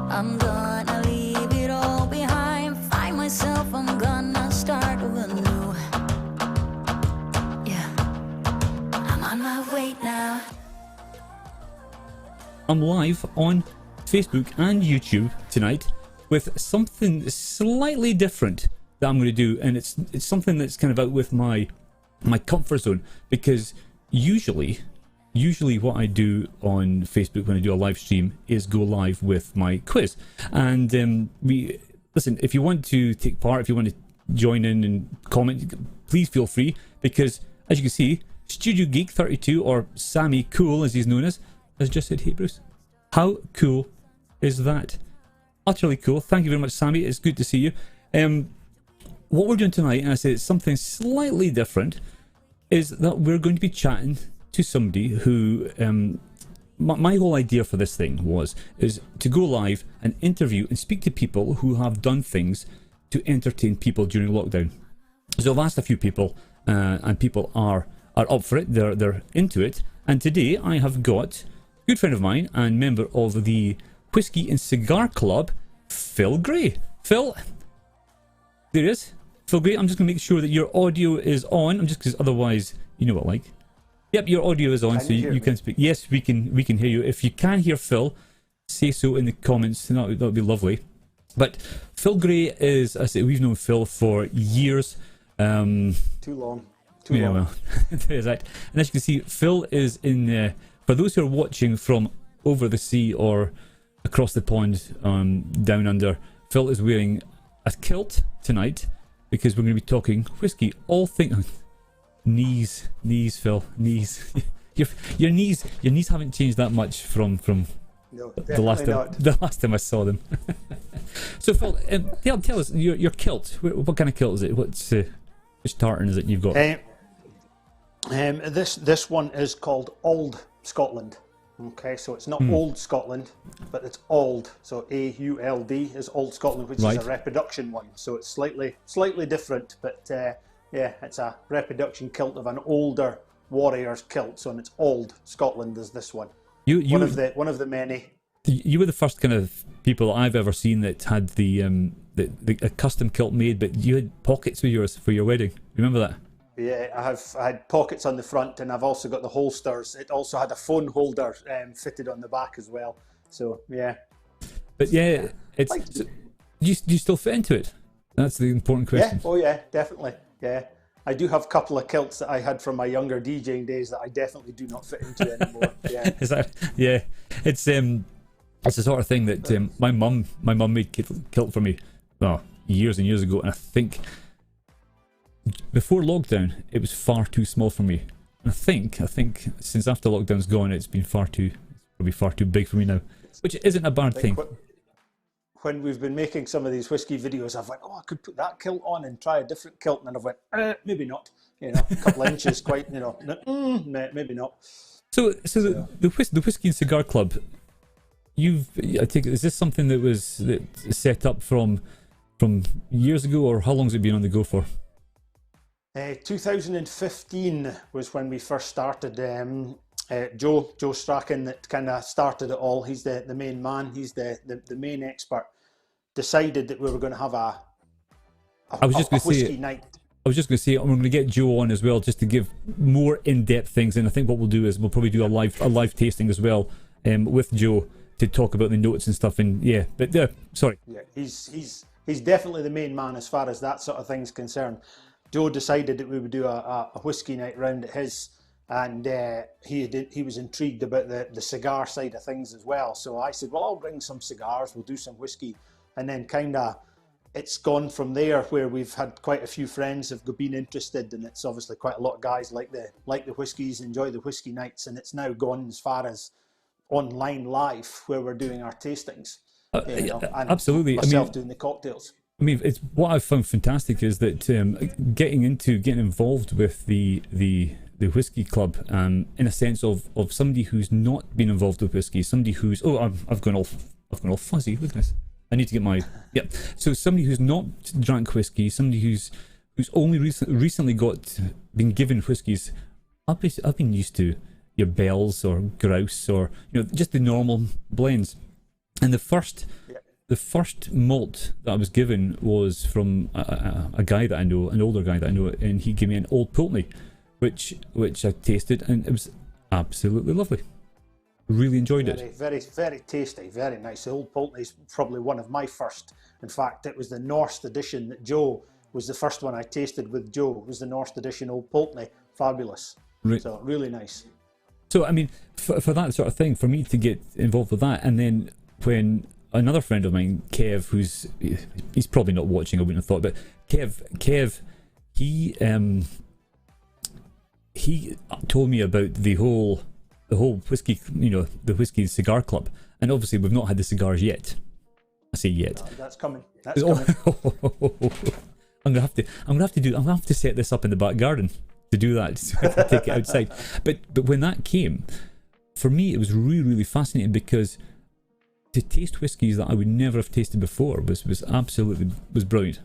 I'm gonna leave it all behind. Find myself, I'm gonna start anew. Yeah, I'm on my way now. I'm live on Facebook and YouTube tonight with something slightly different that I'm going to do, and it's something that's kind of out with my comfort zone, because usually what I do on Facebook when I do a live stream is go live with my quiz. And listen, if you want to take part, if you want to join in and comment, please feel free, because as you can see, Studio Geek 32, or Sammy Cool as he's known as just said, hey Bruce. How cool is that? Utterly cool. Thank you very much, Sammy. It's good to see you. What we're doing tonight, and I say it's something slightly different, is that we're going to be chatting to somebody who my whole idea for this thing is to go live and interview and speak to people who have done things to entertain people during lockdown. So I've asked a few people, and people are up for it. They're into it. And today I have got a good friend of mine and member of the Whiskey and Cigar Club, Phill Gray. Phil, there he is. Phill Gray. I'm just going to make sure that your audio is on. I'm just, because otherwise, you know what, like. Yep, your audio is on, so you can speak. Yes, we can hear you. If you can hear Phil, say so in the comments. That would be lovely. But Phill Gray is, I say, we've known Phil for years. Too long. Well, there's that. And as you can see, Phil is in. For those who are watching from over the sea or across the pond, down under, Phil is wearing a kilt tonight because we're going to be talking whiskey. All things. Knees, Phil, knees. your knees haven't changed that much from no, the last time I saw them. So Phil, tell us your kilt. What kind of kilt is it? Which tartan is it you've got? This one is called Auld Scotland. Okay, so it's not Old Scotland, but it's Auld. So AULD is Old Scotland, which is a reproduction one. So it's slightly different, but. Yeah, it's a reproduction kilt of an older warrior's kilt, so it's Auld Scotland is this one. One of the many. You were the first kind of people I've ever seen that had the a custom kilt made, but you had pockets for your wedding. Remember that? Yeah, I had pockets on the front, and I've also got the holsters. It also had a phone holder fitted on the back as well. So yeah. But yeah, it's do you still fit into it? That's the important question. Yeah. Oh yeah, definitely. Yeah, I do have a couple of kilts that I had from my younger DJing days that I definitely do not fit into anymore. Yeah, yeah, it's the sort of thing that my mum made kilt for me, years and years ago, and I think before lockdown it was far too small for me. And I think since after lockdown's gone, it's probably far too big for me now, which isn't a bad thing. When we've been making some of these whiskey videos, I've went, I could put that kilt on and try a different kilt, and then I've went, maybe not. A couple of inches, quite, maybe not. So the Whiskey and Cigar Club, I think, is this something that was set up from years ago, or how long has it been on the go for? 2015 was when we first started. Joe Strachan, that kind of started it all. He's the main man. He's the main expert. Decided that we were going to have a whiskey night. I was just going to say, I'm going to get Joe on as well, just to give more in-depth things. And I think what we'll do is we'll probably do a live tasting as well, with Joe, to talk about the notes and stuff. And yeah, but sorry. Yeah, he's definitely the main man as far as that sort of thing's concerned. Joe decided that we would do a whiskey night round at his. And he was intrigued about the cigar side of things as well. So I said, well, I'll bring some cigars, we'll do some whiskey. And then kind of it's gone from there, where we've had quite a few friends have been interested, and it's obviously quite a lot of guys like the whiskies, enjoy the whiskey nights, and it's now gone as far as online live, where we're doing our tastings. And absolutely. Myself doing the cocktails. I mean, it's what I've found fantastic is that getting involved with the whiskey club, in a sense of somebody who's not been involved with whiskey, somebody who's I've gone all fuzzy. Look at this. I need to get my So somebody who's not drank whiskey, somebody who's only recently been given whiskies. I've been used to your Bells or Grouse or just the normal blends. And the first the first malt that I was given was from a guy that I know, an older guy that I know, and he gave me an Old Pulteney, which I tasted, and it was absolutely lovely. Really enjoyed it. Very, very tasty, very nice. The Old Pulteney is probably one of my first. In fact, it was the North edition that Joe was the first one I tasted with Joe. It was the North edition Old Pulteney. Fabulous. Right. So really nice. So I mean, for that sort of thing, for me to get involved with that, and then when another friend of mine, Kev, he's probably not watching, I wouldn't have thought, but Kev, he told me about the whole whiskey, the Whiskey and Cigar Club, and obviously we've not had the cigars yet. I say yet. That's coming. That's coming. I'm gonna have to set this up in the back garden to do that, so I can take it outside. But when that came, for me it was really, really fascinating, because to taste whiskies that I would never have tasted before was brilliant.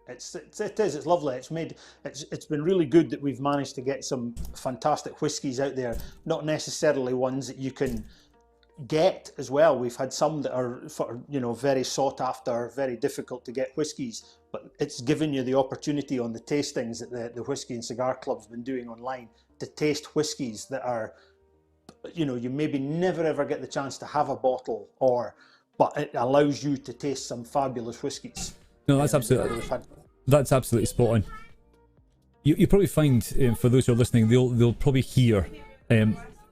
It is. It's lovely. It's been really good that we've managed to get some fantastic whiskies out there. Not necessarily ones that you can get as well. We've had some that are, very sought after, very difficult to get whiskies. But it's given you the opportunity on the tastings that the Whisky and Cigar Club's been doing online to taste whiskies that are, you maybe never ever get the chance to have a bottle, but it allows you to taste some fabulous whiskies. No, that's absolutely spot on. You probably find, for those who are listening, they'll probably hear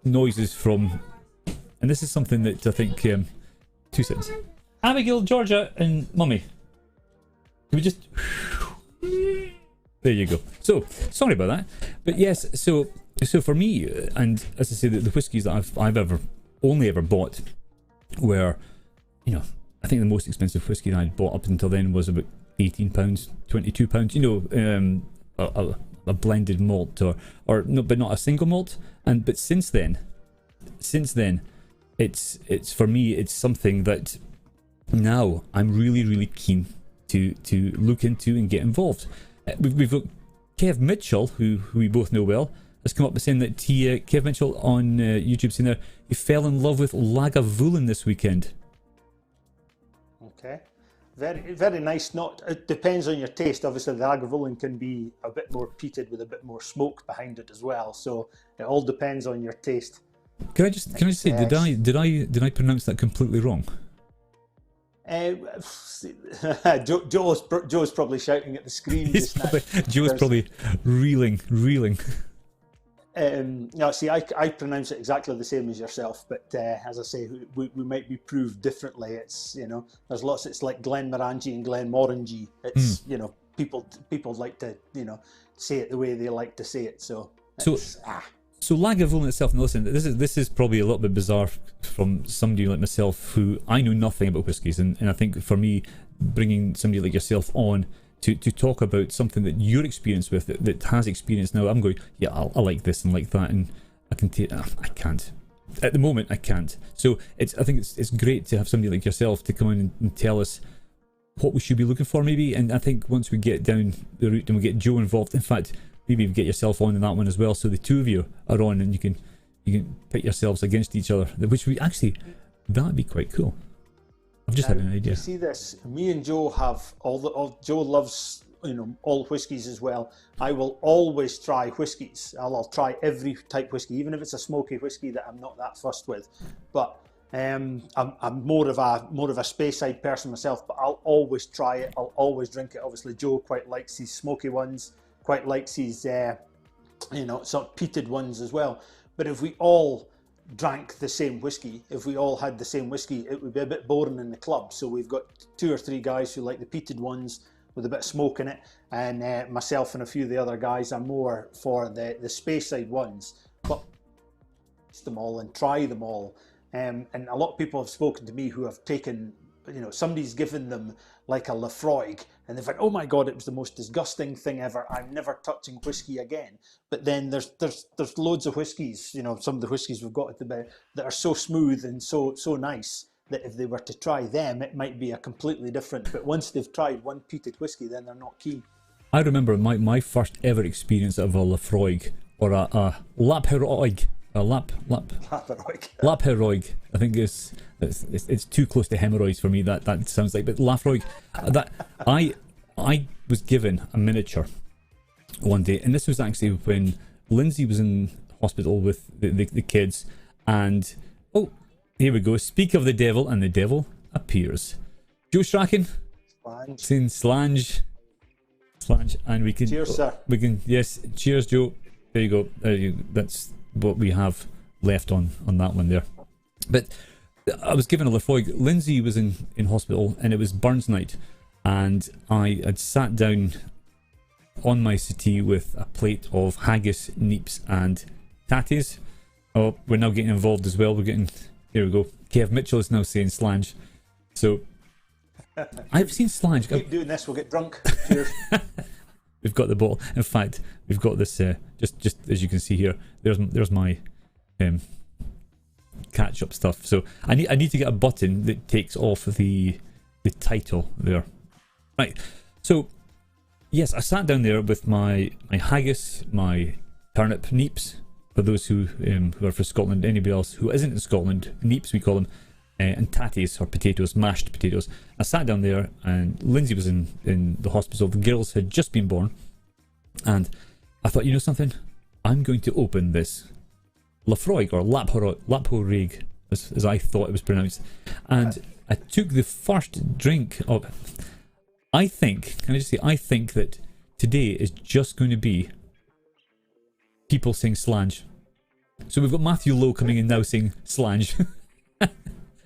noises from, and this is something that I think 2 seconds. Abigail, Georgia, and Mummy. Can we just? There you go. So sorry about that, but yes. So for me, and as I say, the whiskies that I've only ever bought were, I think the most expensive whiskey that I'd bought up until then was about £18, £22. A blended malt, or no, but not a single malt. But since then, it's for me, it's something that now I'm really, really keen to look into and get involved. We've got Kev Mitchell, who we both know well, has come up with saying that Kev Mitchell on YouTube saying there he fell in love with Lagavulin this weekend. Okay, very, very nice. It depends on your taste. Obviously, the Lagavulin can be a bit more peated with a bit more smoke behind it as well. So it all depends on your taste. Can I just say, did I pronounce that completely wrong? Joe's probably shouting at the screen just now. Joe's probably reeling. No, see, I pronounce it exactly the same as yourself, but as I say, we might be proved differently. It's there's lots. It's like Glenmorangie and Glenmorangie. It's people like to say it the way they like to say it. So Lagavulin itself. And listen, this is probably a little bit bizarre from somebody like myself, who I know nothing about whiskies, and I think for me, bringing somebody like yourself on to talk about something that you're experienced with, that has experience now, I'm going, yeah, I like this and like that, and I can take. I can't at the moment. I can't. So I think it's great to have somebody like yourself to come in and tell us what we should be looking for, maybe. And I think once we get down the route and we get Joe involved, in fact, maybe get yourself on in that one as well, so the two of you are on and you can pit yourselves against each other, which that'd be quite cool. I've just had an idea. You see this? Me and Joe have Joe loves all whiskies as well. I will always try whiskies. I'll try every type whiskey, even if it's a smoky whiskey that I'm not that fussed with. But I'm more of a Speyside person myself. But I'll always try it. I'll always drink it. Obviously, Joe quite likes these smoky ones. Quite likes these sort of peated ones as well. But if we all drank the same whiskey, if we all had the same whiskey, it would be a bit boring in the club. So we've got 2 or 3 guys who like the peated ones with a bit of smoke in it, and myself and a few of the other guys are more for the Speyside ones. But taste them all and try them all. And a lot of people have spoken to me who have taken, somebody's given them like a Lafroig, and they've like, oh my god, it was the most disgusting thing ever. I'm never touching whiskey again. But then there's loads of whiskies, some of the whiskies we've got at the bed that are so smooth and so nice that if they were to try them, it might be a completely different. But once they've tried one peated whiskey, then they're not keen. I remember my first ever experience of a Lafroig, or a Lapheroig, Lapheroig. I think it's too close to hemorrhoids for me. That sounds like. But Lafroig, that I was given a miniature one day, and this was actually when Lindsay was in hospital with the kids, and oh, here we go. Speak of the devil, and the devil appears. Joe Strachan, saying Slange, and we can. Cheers, sir. We can, yes. Cheers, Joe. There you go. That's what we have left on that one there. But I was given a Lafroig. Lindsay was in hospital, and it was Burns night, and I had sat down on my settee with a plate of haggis, neeps, and tatties. Oh, we're now getting involved as well. We're getting. Here we go. Kev Mitchell is now saying Slange. So I've seen Slange. Keep doing this, we'll get drunk. Cheers. We've got the bottle. In fact, we've got this. Just as you can see here, there's my catch-up stuff. So I need to get a button that takes off the title there. Right. So yes, I sat down there with my haggis, my turnip neeps. For those who are from Scotland, anybody else who isn't in Scotland, neeps we call them, and tatties or potatoes, mashed potatoes. I sat down there, and Lindsay was in the hospital. The girls had just been born, and I thought, you know something, I'm going to open this Lafroig or Laphorig, as I thought it was pronounced, and I took the first drink of. I think that today is just going to be people saying Slange. So we've got Matthew Lowe coming in now saying Slange.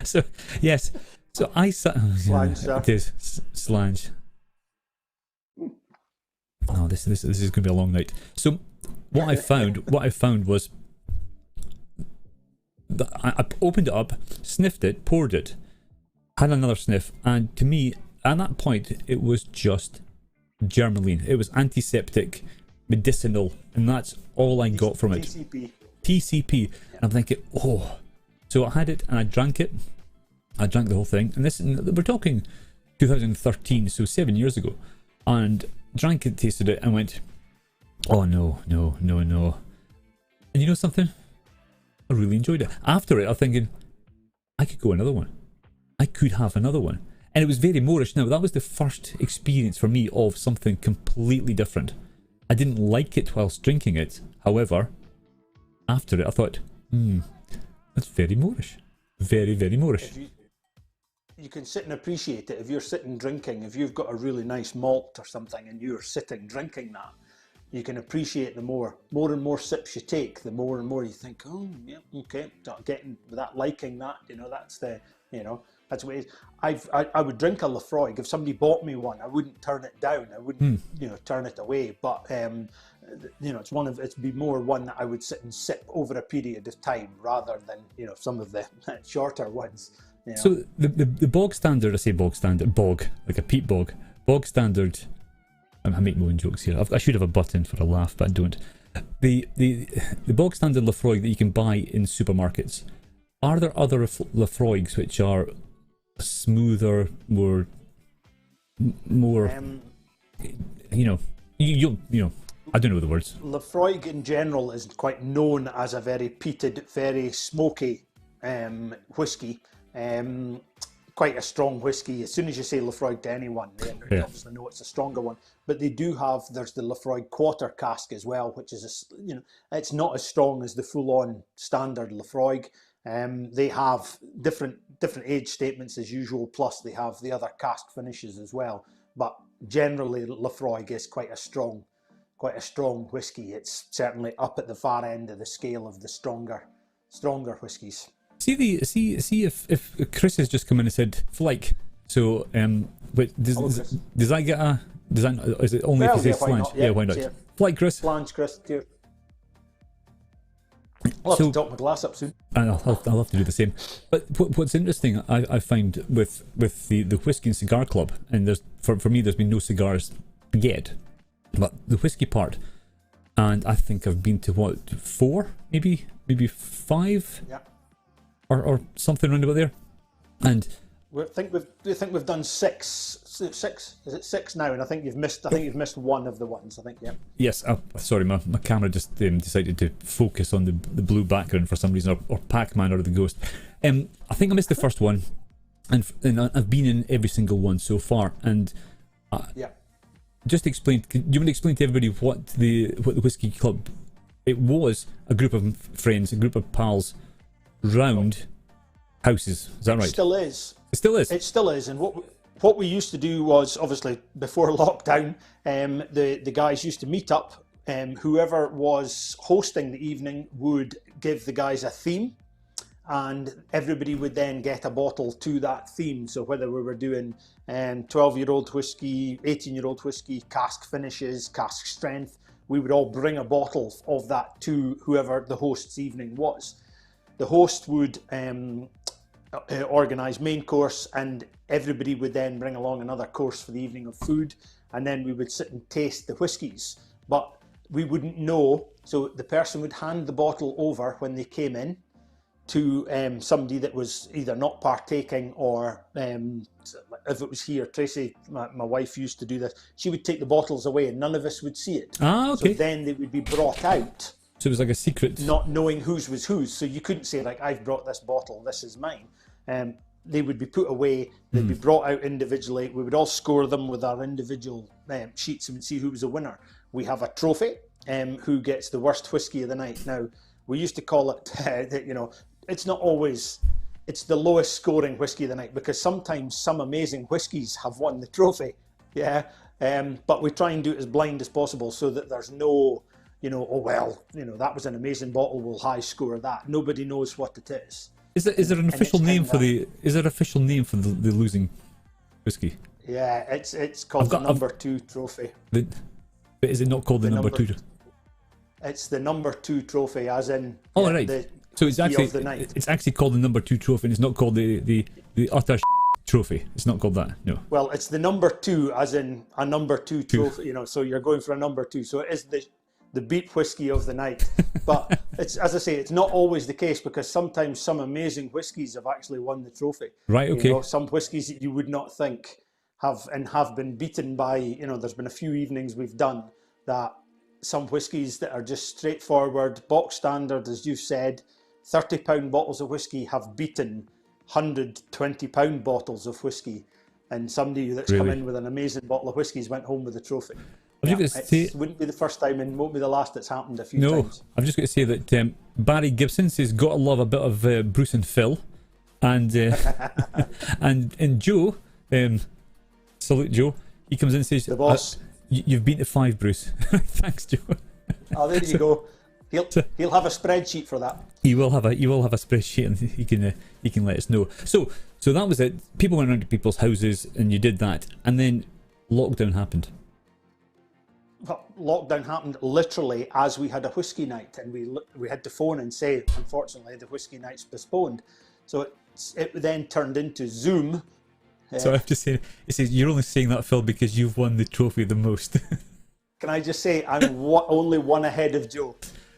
So yes, so I sat. Slange, sir. It is Slange. Oh, this is going to be a long night. So what I found was that I opened it up, sniffed it, poured it, had another sniff, and to me at that point it was just Germaline. It was antiseptic, medicinal, and that's all I got from it. PCP. And I'm thinking, oh. So I had it and I drank it. I drank the whole thing. And we're talking 2013, so 7 years ago. And drank it, tasted it, and went, oh no. And you know something? I really enjoyed it. After it, I'm thinking, I could go another one. I could have another one. And it was very Moorish. Now, that was the first experience for me of something completely different. I didn't like it whilst drinking it. However, after it, I thought, that's very Moorish. Very, very Moorish. You can sit and appreciate it. If you're sitting drinking, if you've got a really nice malt or something and you're sitting drinking that, you can appreciate the more and more sips you take, the more and more you think, oh, yeah, okay, start getting that, liking that, that's the, that's what it is. I would drink a Lafroig. If somebody bought me one, I wouldn't turn it down. I wouldn't, turn it away. But, it'd be more one that I would sit and sip over a period of time rather than, some of the shorter ones. So the bog standard, I say bog standard, bog, like a peat bog I make my own jokes here. I should have a button for a laugh, but I don't. The bog standard Lafroig that you can buy in supermarkets, are there other Lafroigs which are smoother, more I don't know the words. Lafroig in general is quite known as a very peated, very smoky whiskey. Quite a strong whiskey. As soon as you say Lafroig to anyone, they obviously know it's a stronger one. But they do have, there's the Lafroig quarter cask as well, which is, it's not as strong as the full-on standard Lafroig. They have different age statements as usual, plus they have the other cask finishes as well. But generally, Lafroig is quite a strong whiskey. It's certainly up at the far end of the scale of the stronger whiskies. See if Chris has just come in and said flake. So but does I get a is it only if you say flange? Yeah, why not? Flake, Chris. Flange, Chris. Cheers. I'll have to top my glass up soon. And I'll have to do the same. But what's interesting, I find with the whiskey and cigar club, and there's for me there's been no cigars yet, but the whiskey part, and I think I've been to 4, maybe 5. Yeah. Or something around about there. And We think we've done six. Is it six now? And I think you've missed one of the ones. I think, yeah. Yes. Sorry, my camera just decided to focus on the blue background for some reason, or Pac-Man or the ghost. I think I missed the first one, and I've been in every single one so far. And Yeah. just explain. Do you want to explain to everybody what the Whiskey Club? It was a group of friends, a group of pals, round houses. Is that right? Still is. It still is. It still is. And what we used to do was, obviously before lockdown, the guys used to meet up. Whoever was hosting the evening would give the guys a theme, and everybody would then get a bottle to that theme. So whether we were doing 12-year-old whiskey, 18-year-old whiskey, cask finishes, cask strength, we would all bring a bottle of that to whoever the host's evening was. The host would organise main course, and everybody would then bring along another course for the evening of food, and then we would sit and taste the whiskies. But we wouldn't know, so the person would hand the bottle over when they came in to somebody that was either not partaking, or if it was here, Tracy, my wife, used to do this. She would take the bottles away and none of us would see it. Okay. So then they would be brought out. So it was like a secret. Not knowing whose was whose. So you couldn't say, like, I've brought this bottle, this is mine. They would be put away, they'd be brought out individually. We would all score them with our individual sheets and see who was a winner. We have a trophy, who gets the worst whiskey of the night. Now, we used to call it, it's not always, it's the lowest scoring whiskey of the night, because sometimes some amazing whiskies have won the trophy. Yeah. But we try and do it as blind as possible, so that there's no, that was an amazing bottle, we'll high score that. Nobody knows what it is. Is there an official name for the? Is there an official name for the losing whiskey? Yeah, it's called the number 2 trophy. But is it not called the number 2? It's the number 2 trophy, as in. Oh, right. So it's actually called the number 2 trophy, and it's not called the utter trophy. It's not called that. No. Well, it's the number 2, as in a number 2 trophy. So you're going for a number 2. So it is the beat whiskey of the night. But it's, as I say, it's not always the case, because sometimes some amazing whiskies have actually won the trophy. Right, okay. Some whiskies that you would not think have been beaten by, there's been a few evenings we've done that some whiskies that are just straightforward, box standard, as you've said, 30-pound bottles of whiskey have beaten 120-pound bottles of whiskey. And somebody that's come in with an amazing bottle of whiskies went home with a trophy. It wouldn't be the first time, and won't be the last. It's happened a few times. I've just got to say that Barry Gibson says, "Gotta love a bit of Bruce and Phill," and and Joe, salute Joe. He comes in and says, "The boss, you've been to 5, Bruce." Thanks, Joe. Oh, there you go. He'll have a spreadsheet for that. He will have a spreadsheet, and he can let us know. So that was it. People went around to people's houses, and you did that, and then lockdown happened. Well, lockdown happened literally as we had a whiskey night, and we had to phone and say, unfortunately, the whiskey night's postponed. So it then turned into Zoom. So I have to say, it says you're only saying that, Phil, because you've won the trophy the most. Can I just say I'm only one ahead of Joe?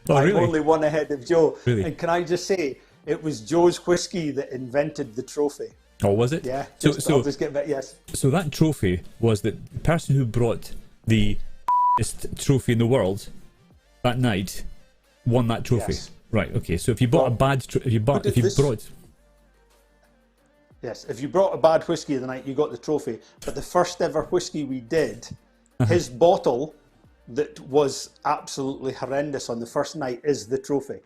Oh, really? I'm only one ahead of Joe. Really? And can I just say, it was Joe's whiskey that invented the trophy. Oh, was it? Yeah. So I'll just get back. Yes. So that trophy was the person who brought the trophy in the world that night won that trophy. Yes. Right. Okay. So if you bought a bad, if you brought, yes, if you brought a bad whiskey of the night, you got the trophy. But the first ever whiskey we did, his bottle that was absolutely horrendous on the first night is the trophy.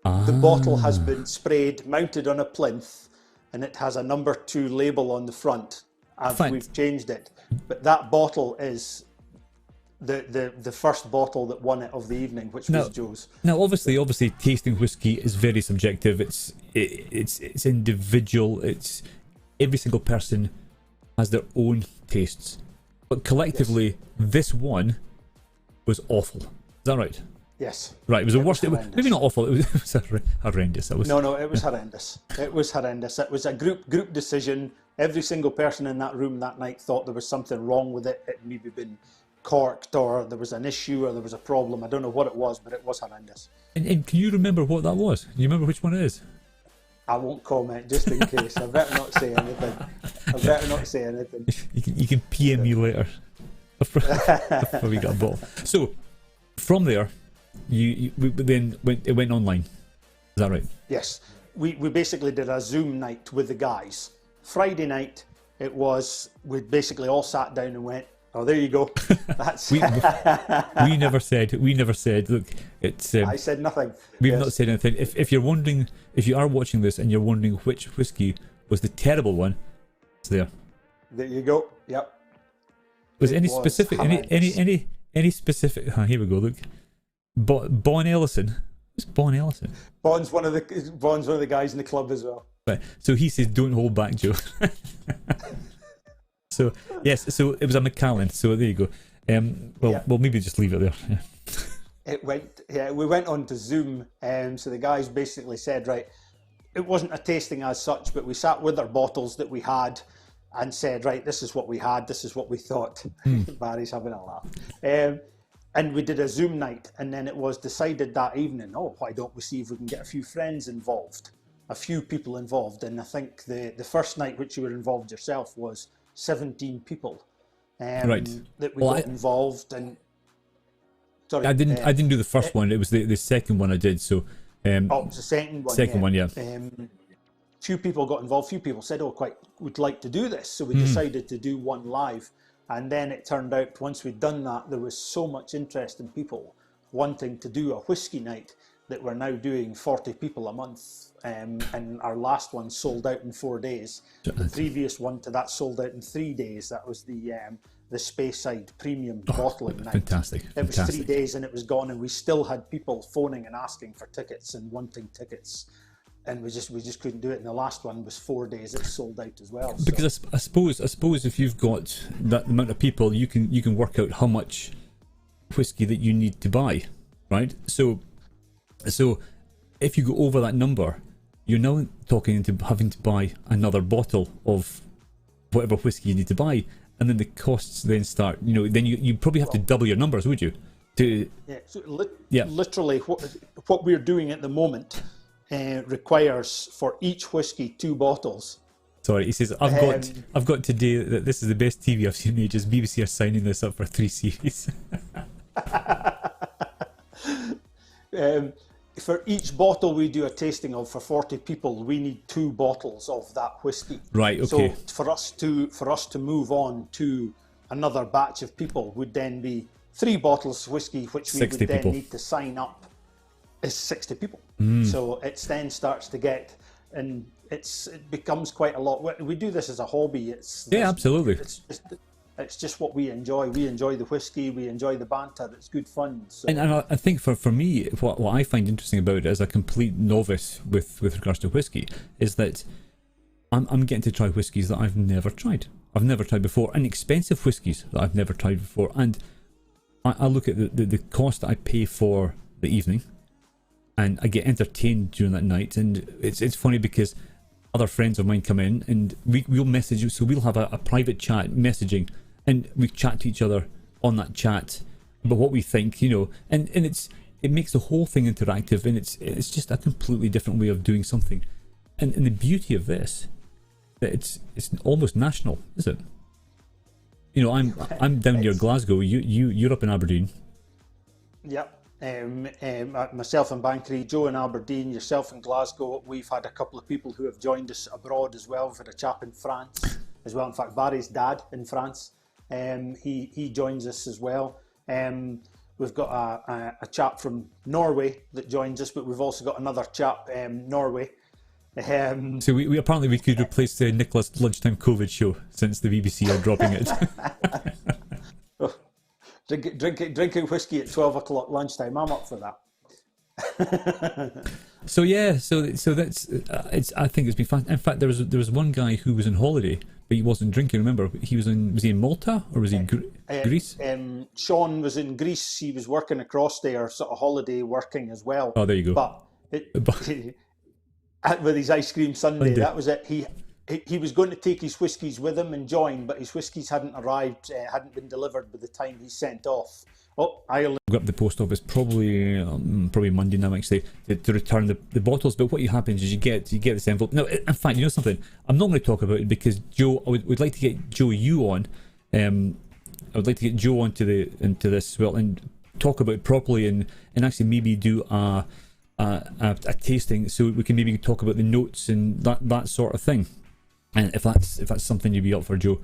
The bottle has been sprayed, mounted on a plinth, and it has a number 2 label on the front. We've changed it, but that bottle is the first bottle that won it of the evening, which was Joe's. Now, obviously, tasting whiskey is very subjective. It's individual. It's every single person has their own tastes, but collectively, this one was awful. Is that right? Yes. Right. It was the worst. Maybe not awful. It was horrendous. No, it was horrendous. It was horrendous. It was a group decision. Every single person in that room that night thought there was something wrong with it. It maybe been corked, or there was an issue, or there was a problem. I don't know what it was, but it was horrendous. And can you remember what that was? Do you remember which one it is? I won't comment, just in case. I better not say anything. I better not say anything. You can PM me later. Before we got a bottle. So from there, we it went online. Is that right? Yes, we basically did a Zoom night with the guys. Friday night, we basically all sat down and went, oh, there you go. That's we never said. Look, it's. I said nothing. We've not said anything. If you're wondering, if you are watching this and you're wondering which whiskey was the terrible one, it's there. There you go. Yep. Was any specific? Any specific? Here we go. Look, Bon Ellison. Who's Bon Ellison? Bon's one of the guys in the club as well. Right. So he says, "Don't hold back, Joe." So yes. So it was a Macallan. So there you go. We'll maybe just leave it there. Yeah. It went. Yeah, we went on to Zoom. So the guys basically said, right, it wasn't a tasting as such, but we sat with our bottles that we had and said, right, this is what we had, this is what we thought. Barry's having a laugh. And we did a Zoom night, and then it was decided that evening, why don't we see if we can get a few friends involved, a few people involved. And I think the first night, which you were involved yourself, was 17 people right. that we got involved. And sorry, I didn't do the first one. It was the second one I did. So it was the second one. Second one, yeah. Few people got involved. Few people said, quite would like to do this. So we decided to do one live. And then it turned out, once we'd done that, there was so much interest in people wanting to do a whiskey night that we're now doing 40 people a month. And our last one sold out in 4 days. The previous one to that sold out in 3 days. That was the Speyside premium bottling night. Fantastic. It was 3 days and it was gone, and we still had people phoning and asking for tickets and wanting tickets. And we just couldn't do it. And the last one was 4 days. It sold out as well. Because I suppose if you've got that amount of people, you can work out how much whiskey that you need to buy, right? So if you go over that number, you're now talking into having to buy another bottle of whatever whiskey you need to buy, and then the costs then start. Then you probably have to double your numbers, would you? Literally, what we're doing at the moment. Requires for each whiskey 2 bottles. Sorry, he says I've got today that this is the best TV I've seen in ages. BBC are signing this up for 3 series. For each bottle we do a tasting of for 40 people, we need 2 bottles of that whiskey. Right. Okay. So for us to move on to another batch of people would then be 3 bottles of whiskey, which we would then need to sign up. Is 60 people. So it then starts to get, and it becomes quite a lot. We do this as a hobby. Absolutely. It's just what we enjoy. We enjoy the whiskey. We enjoy the banter. It's good fun. So. And I think for me, what I find interesting about it as a complete novice with regards to whiskey is that I'm getting to try whiskies that I've never tried. I've never tried before, and expensive whiskies that I've never tried before. And I look at the cost that I pay for the evening. And I get entertained during that night, and it's funny because other friends of mine come in and we'll message you. So we'll have a private chat messaging, and we chat to each other on that chat about what we think, and it makes the whole thing interactive, and it's just a completely different way of doing something. And the beauty of this, that it's almost national, is it? I'm down near Glasgow. You're up in Aberdeen. Yep. Myself in Bankery, Joe in Aberdeen, yourself in Glasgow. We've had a couple of people who have joined us abroad as well. We've had a chap in France as well. In fact, Barry's dad in France, he joins us as well. We've got a chap from Norway that joins us, but we've also got another chap Norway. So we apparently we could replace the Nicholas Lunchtime COVID show since the BBC are dropping it. Drinking whiskey at 12 o'clock lunchtime. I'm up for that. So that's I think it's been fun. In fact, there was one guy who was on holiday, but he wasn't drinking. Remember, was he in Malta or was he in Greece? Sean was in Greece. He was working across there, sort of holiday working as well. Oh, there you go. But with his ice cream sundae, that was it. he was going to take his whiskies with him and join, but his whiskies hadn't arrived, hadn't been delivered by the time he sent off. Oh, Ireland. Go up the post office probably Monday now actually to return the bottles. But what happens is you get this envelope. Now, in fact, you know something? I'm not going to talk about it because Joe, I would like to get Joe you on. I would like to get Joe into this as well and talk about it properly and actually maybe do a tasting so we can maybe talk about the notes and that sort of thing. And if that's something you'd be up for, Joe,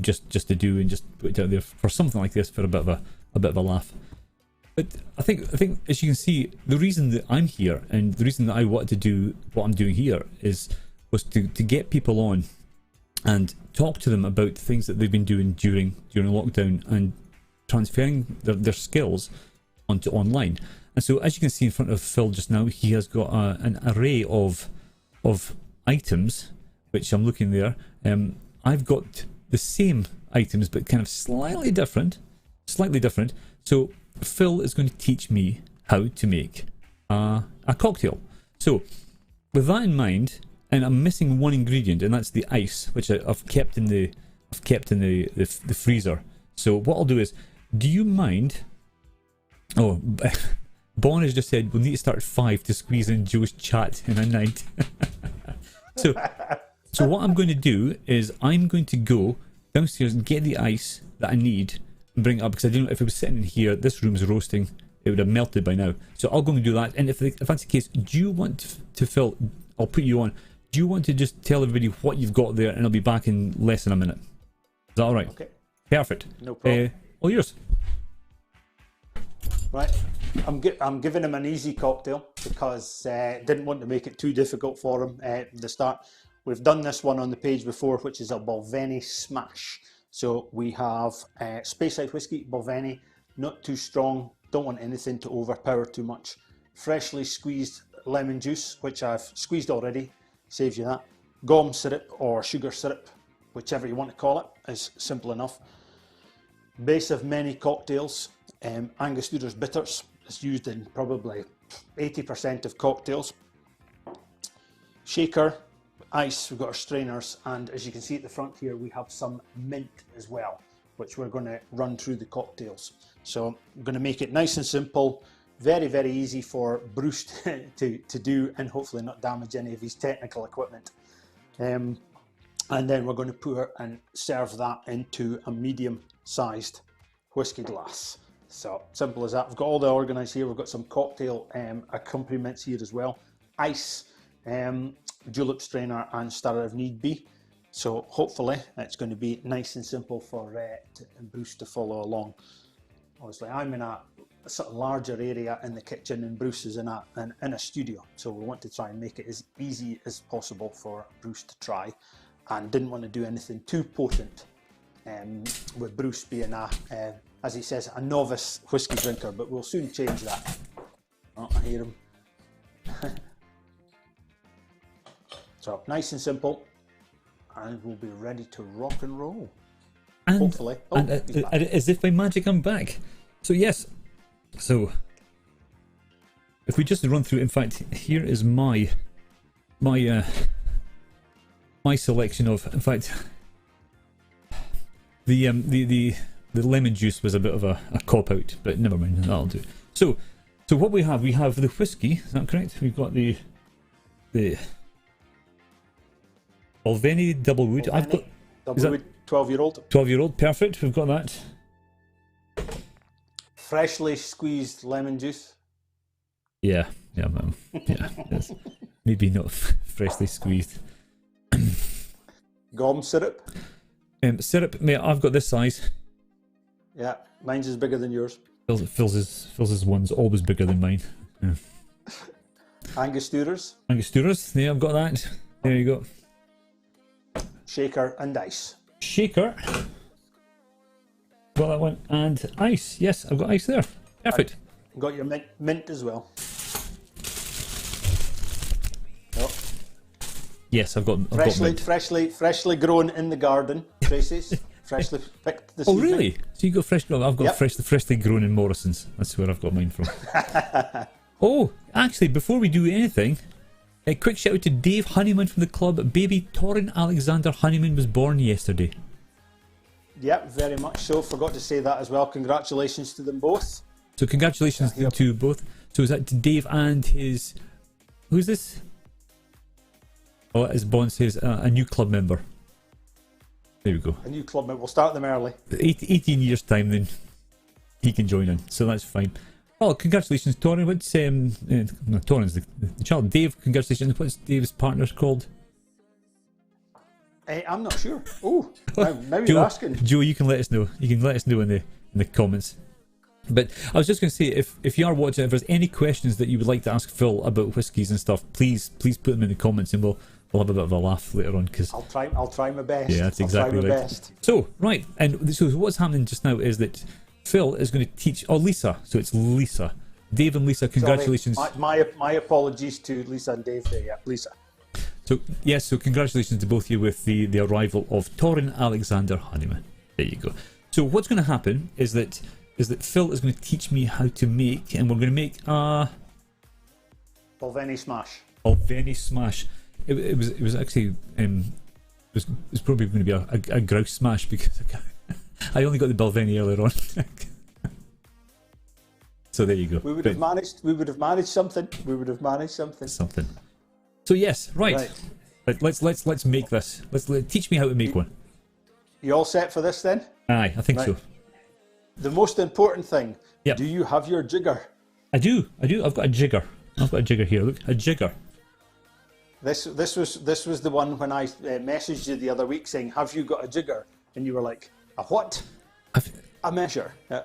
just to do and just put it out there for something like this for a bit of a laugh. But I think as you can see, the reason that I'm here and the reason that I wanted to do what I'm doing here was to get people on and talk to them about things that they've been doing during lockdown and transferring their skills onto online. And so, as you can see in front of Phill just now, he has got an array of items, which I'm looking there. I've got the same items, but kind of slightly different. So Phill is going to teach me how to make a cocktail. So with that in mind, and I'm missing one ingredient, and that's the ice, which I've kept in the freezer. So what I'll do is, do you mind? Oh, Bon has just said we'll need to start at 5 to squeeze in Joe's chat in a night. So what I'm going to do is I'm going to go downstairs and get the ice that I need and bring it up, because I didn't know if it was sitting in here, this room's roasting, it would have melted by now. So I'll go and do that. And if that's the case, do you want to Phill, I'll put you on, do you want to just tell everybody what you've got there and I'll be back in less than a minute? Is that alright? Okay. Perfect. No problem. All yours. Right, I'm giving him an easy cocktail because didn't want to make it too difficult for him at the start. We've done this one on the page before, which is a Balvenie Smash. So we have Speyside whiskey, Balvenie, not too strong, don't want anything to overpower too much. Freshly squeezed lemon juice, which I've squeezed already, saves you that. Gum syrup or sugar syrup, whichever you want to call it, is simple enough. Base of many cocktails. Angostura bitters is used in probably 80% of cocktails. Shaker, ice, we've got our strainers, and as you can see at the front here, we have some mint as well, which we're going to run through the cocktails. So I'm going to make it nice and simple, very, very easy for Bruce to do, and hopefully not damage any of his technical equipment. And then we're going to pour and serve that into a medium-sized whiskey glass. So simple as that. We've got all the organised here. We've got some cocktail accompaniments here as well. Ice, julep strainer and stirrer if need be. So hopefully it's going to be nice and simple for Bruce to follow along. Obviously I'm in a sort of larger area in the kitchen and Bruce is in a studio. So we want to try and make it as easy as possible for Bruce to try, and didn't want to do anything too potent with Bruce being as he says, a novice whiskey drinker, but we'll soon change that. Oh, I hear him. So nice and simple, and we'll be ready to rock and roll. And, hopefully. Oh, and as if by magic, I'm back. So yes. So if we just run through, in fact, here is my selection of, in fact, the lemon juice was a bit of a cop out, but never mind, that'll do. So what we have the whiskey, is that correct? We've got the Balvenie Double Wood. I've got Double Wood 12-year-old. 12-year-old, perfect. We've got that. Freshly squeezed lemon juice. Yeah, yes. Maybe not freshly squeezed. Gum syrup. Syrup, mate, I've got this size. Yeah, mine's is bigger than yours. Phil's one's always bigger than mine. Yeah. Angosturas. Yeah, I've got that. There you go. Shaker and ice. Shaker. Got that one. And ice. Yes, I've got ice there. Perfect. Right. Got your mint as well. Oh. Yes, I've got mint. Freshly grown in the garden. Tracy's. Freshly picked this evening. Really? So you got fresh grown? I've got Yep. freshly grown in Morrison's. That's where I've got mine from. Oh, actually, before we do anything, A quick shout out to Dave Honeyman from the club. Baby Torrin Alexander Honeyman was born yesterday. Yep, very much so. Forgot to say that as well. Congratulations to them both. So congratulations to both. So is that to Dave and his... Who's this? Oh, as Bond says, a new club member. There we go. A new club member. We'll start them early. 18 years time then he can join in. So that's fine. Oh, congratulations, Torrin. What's no, Torrin's the child. Dave, congratulations. What's Dave's partner's called? I'm not sure. Oh, now you're asking. Joe, you can let us know. You can let us know in the comments. But I was just going to say, if you are watching, if there's any questions that you would like to ask Phil about whiskies and stuff, please put them in the comments, and we'll have a bit of a laugh later on. Cause I'll try my best. Yeah, that's exactly right. Best. So right, and so what's happening just now is that Phil is going to teach. Oh, Lisa. So it's Lisa. Dave and Lisa, congratulations. Sorry, my apologies to Lisa and Dave there. Yeah, Lisa. So yes, so congratulations to both of you with the arrival of Torrin Alexander Honeyman. There you go. So what's going to happen is that Phil is going to teach me how to make, and we're going to make a Balvenie smash. Balvenie smash. It was actually it was probably going to be a grouse smash because I only got the Balvenie earlier on. So there you go. We would have managed something. Something. So yes, right. Let's make this. Teach me how to make one. You all set for this then? Aye, I think so. The most important thing. Yep. Do you have your jigger? I do. I've got a jigger. Here. Look, a jigger. This was the one when I messaged you the other week saying, "Have you got a jigger?" And you were like, "A what?" A measure. Yeah.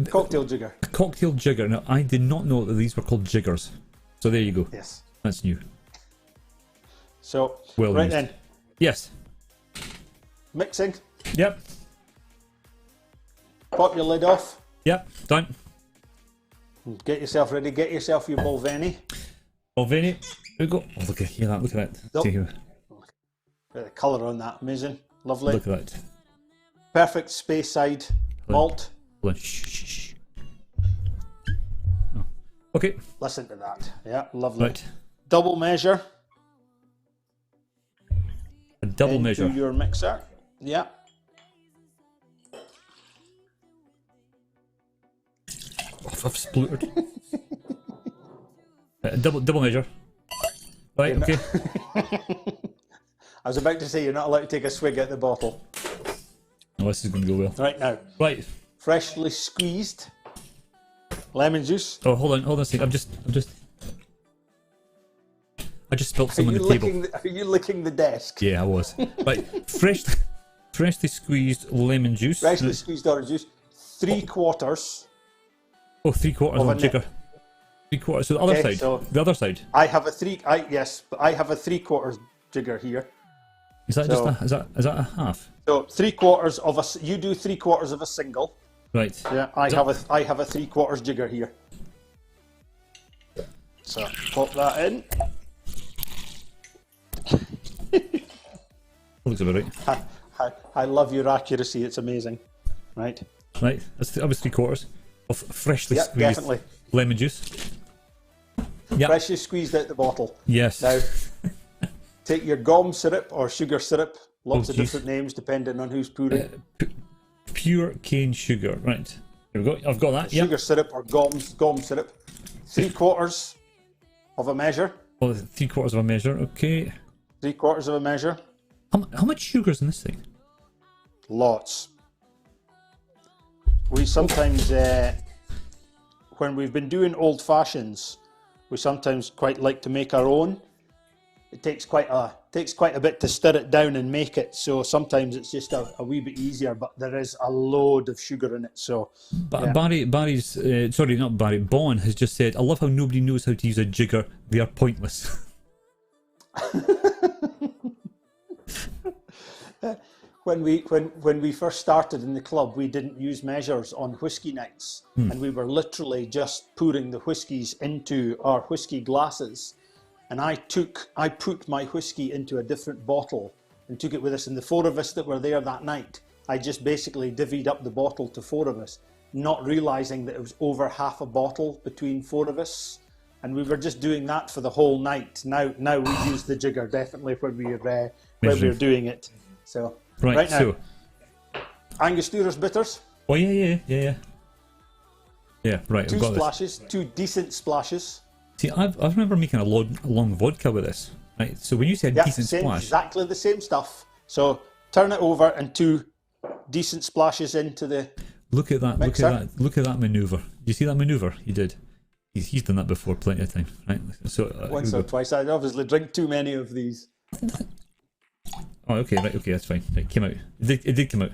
Cocktail jigger. A cocktail jigger. Now, I did not know that these were called jiggers. So there you go. Yes. That's new. So, well right used. then. Yes. Mixing. Yep. Pop your lid off. Yep, done. Get yourself ready. Get yourself your Balvenie. Balvenie. Here we go. Oh, look at that. Look at that. See here. The colour on that. Amazing. Lovely. Look at that. Perfect space side. Malt. Hold on. Shh. Oh. Okay. Listen to that. Yeah, lovely. Right. Double measure. A double measure. Into your mixer. Yeah. I've spluttered. Double measure. Right, okay. I was about to say you're not allowed to take a swig at the bottle. Oh, this is going to go well. Right now. Right. Freshly squeezed lemon juice. Oh, hold on a second. I just spilt some on the table. Are you licking the desk? Yeah, I was. Right, freshly squeezed lemon juice. Freshly squeezed orange juice. 3/4. Oh, 3/4 of a jigger. 3/4. So the other side. So the other side. I have a 3/4 jigger here. Is that is that a half? So 3/4 of a. You do 3/4 of a single. Right. Yeah, I have a 3/4 jigger here. So pop that in. Looks about right. I love your accuracy. It's amazing. Right. Right. That was 3/4 of freshly squeezed lemon juice. Yep. Freshly squeezed out the bottle. Yes. Now, take your gum syrup or sugar syrup. Lots of different names depending on who's pouring. Pure cane sugar. Right. There we go. I've got that. Sugar syrup or gum syrup. 3/4 of a measure. Oh, 3/4 of a measure. Okay. 3/4 of a measure. How much sugar's in this thing? Lots. We sometimes, when we've been doing old fashions, we sometimes quite like to make our own. It takes quite a bit to stir it down and make it, so sometimes it's just a wee bit easier, but there is a load of sugar in it. So yeah. Bon has just said, I love how nobody knows how to use a jigger. They are pointless. When we first started in the club, we didn't use measures on whiskey nights, and we were literally just pouring the whiskies into our whiskey glasses. And I put my whiskey into a different bottle and took it with us. And the four of us that were there that night, I just basically divvied up the bottle to four of us, not realizing that it was over half a bottle between four of us. and we were just doing that for the whole night. Now we use the jigger definitely when we're doing it. So Right now, so Angostura bitters. oh yeah, right, Two I've got splashes, two decent splashes. this. See, I remember making a long vodka with this. Right, so when you said Yeah, decent splash, exactly the same stuff. So turn it over and two decent splashes into the look at that, mixer. look at that maneuver. You see that maneuver he did? He's done that before plenty of time, right? So Once or twice. I obviously drink too many of these. Oh, okay, right, okay, that's fine. It came out. It did come out.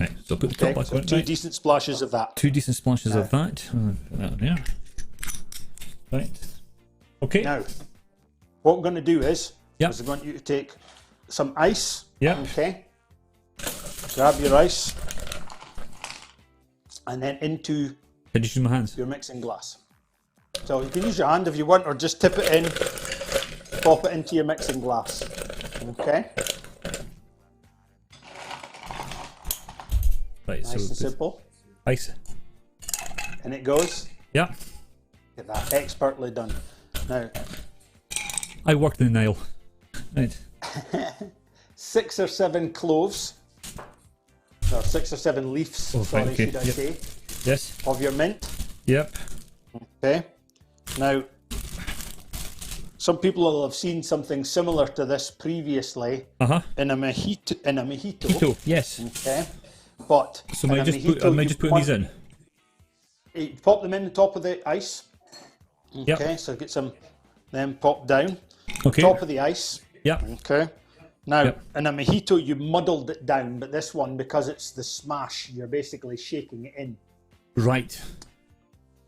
Right, so put the top back So on. two Right. decent splashes of that. Two decent splashes of that. Put that there. Right. Okay. Now, what I'm going to do is Yep. I want you to take some ice. Yep. Okay. Grab your ice, and then into Can I just use my hands? your mixing glass. So you can use your hand if you want, or just tip it in, pop it into your mixing glass. Okay. Right, Nice and so simple. ice. And it goes. Yeah. Get that expertly done. Now, I worked in the Nile. Right. 6 or 7 cloves, or 6 or 7 leaves, Oh, sorry, right, okay, should I yep. say, Yes. of your mint. Yep. Okay. Now, some people will have seen something similar to this previously in a mojito. So yes. Okay. But So in am I a just mojito, putting these in? You pop them in the top of the ice. Yep. Okay. So get some, then pop down. Okay. Top of the ice. Yep. Okay. Now, Yep. in a mojito, you muddled it down, but this one, because it's the smash, you're basically shaking it Right.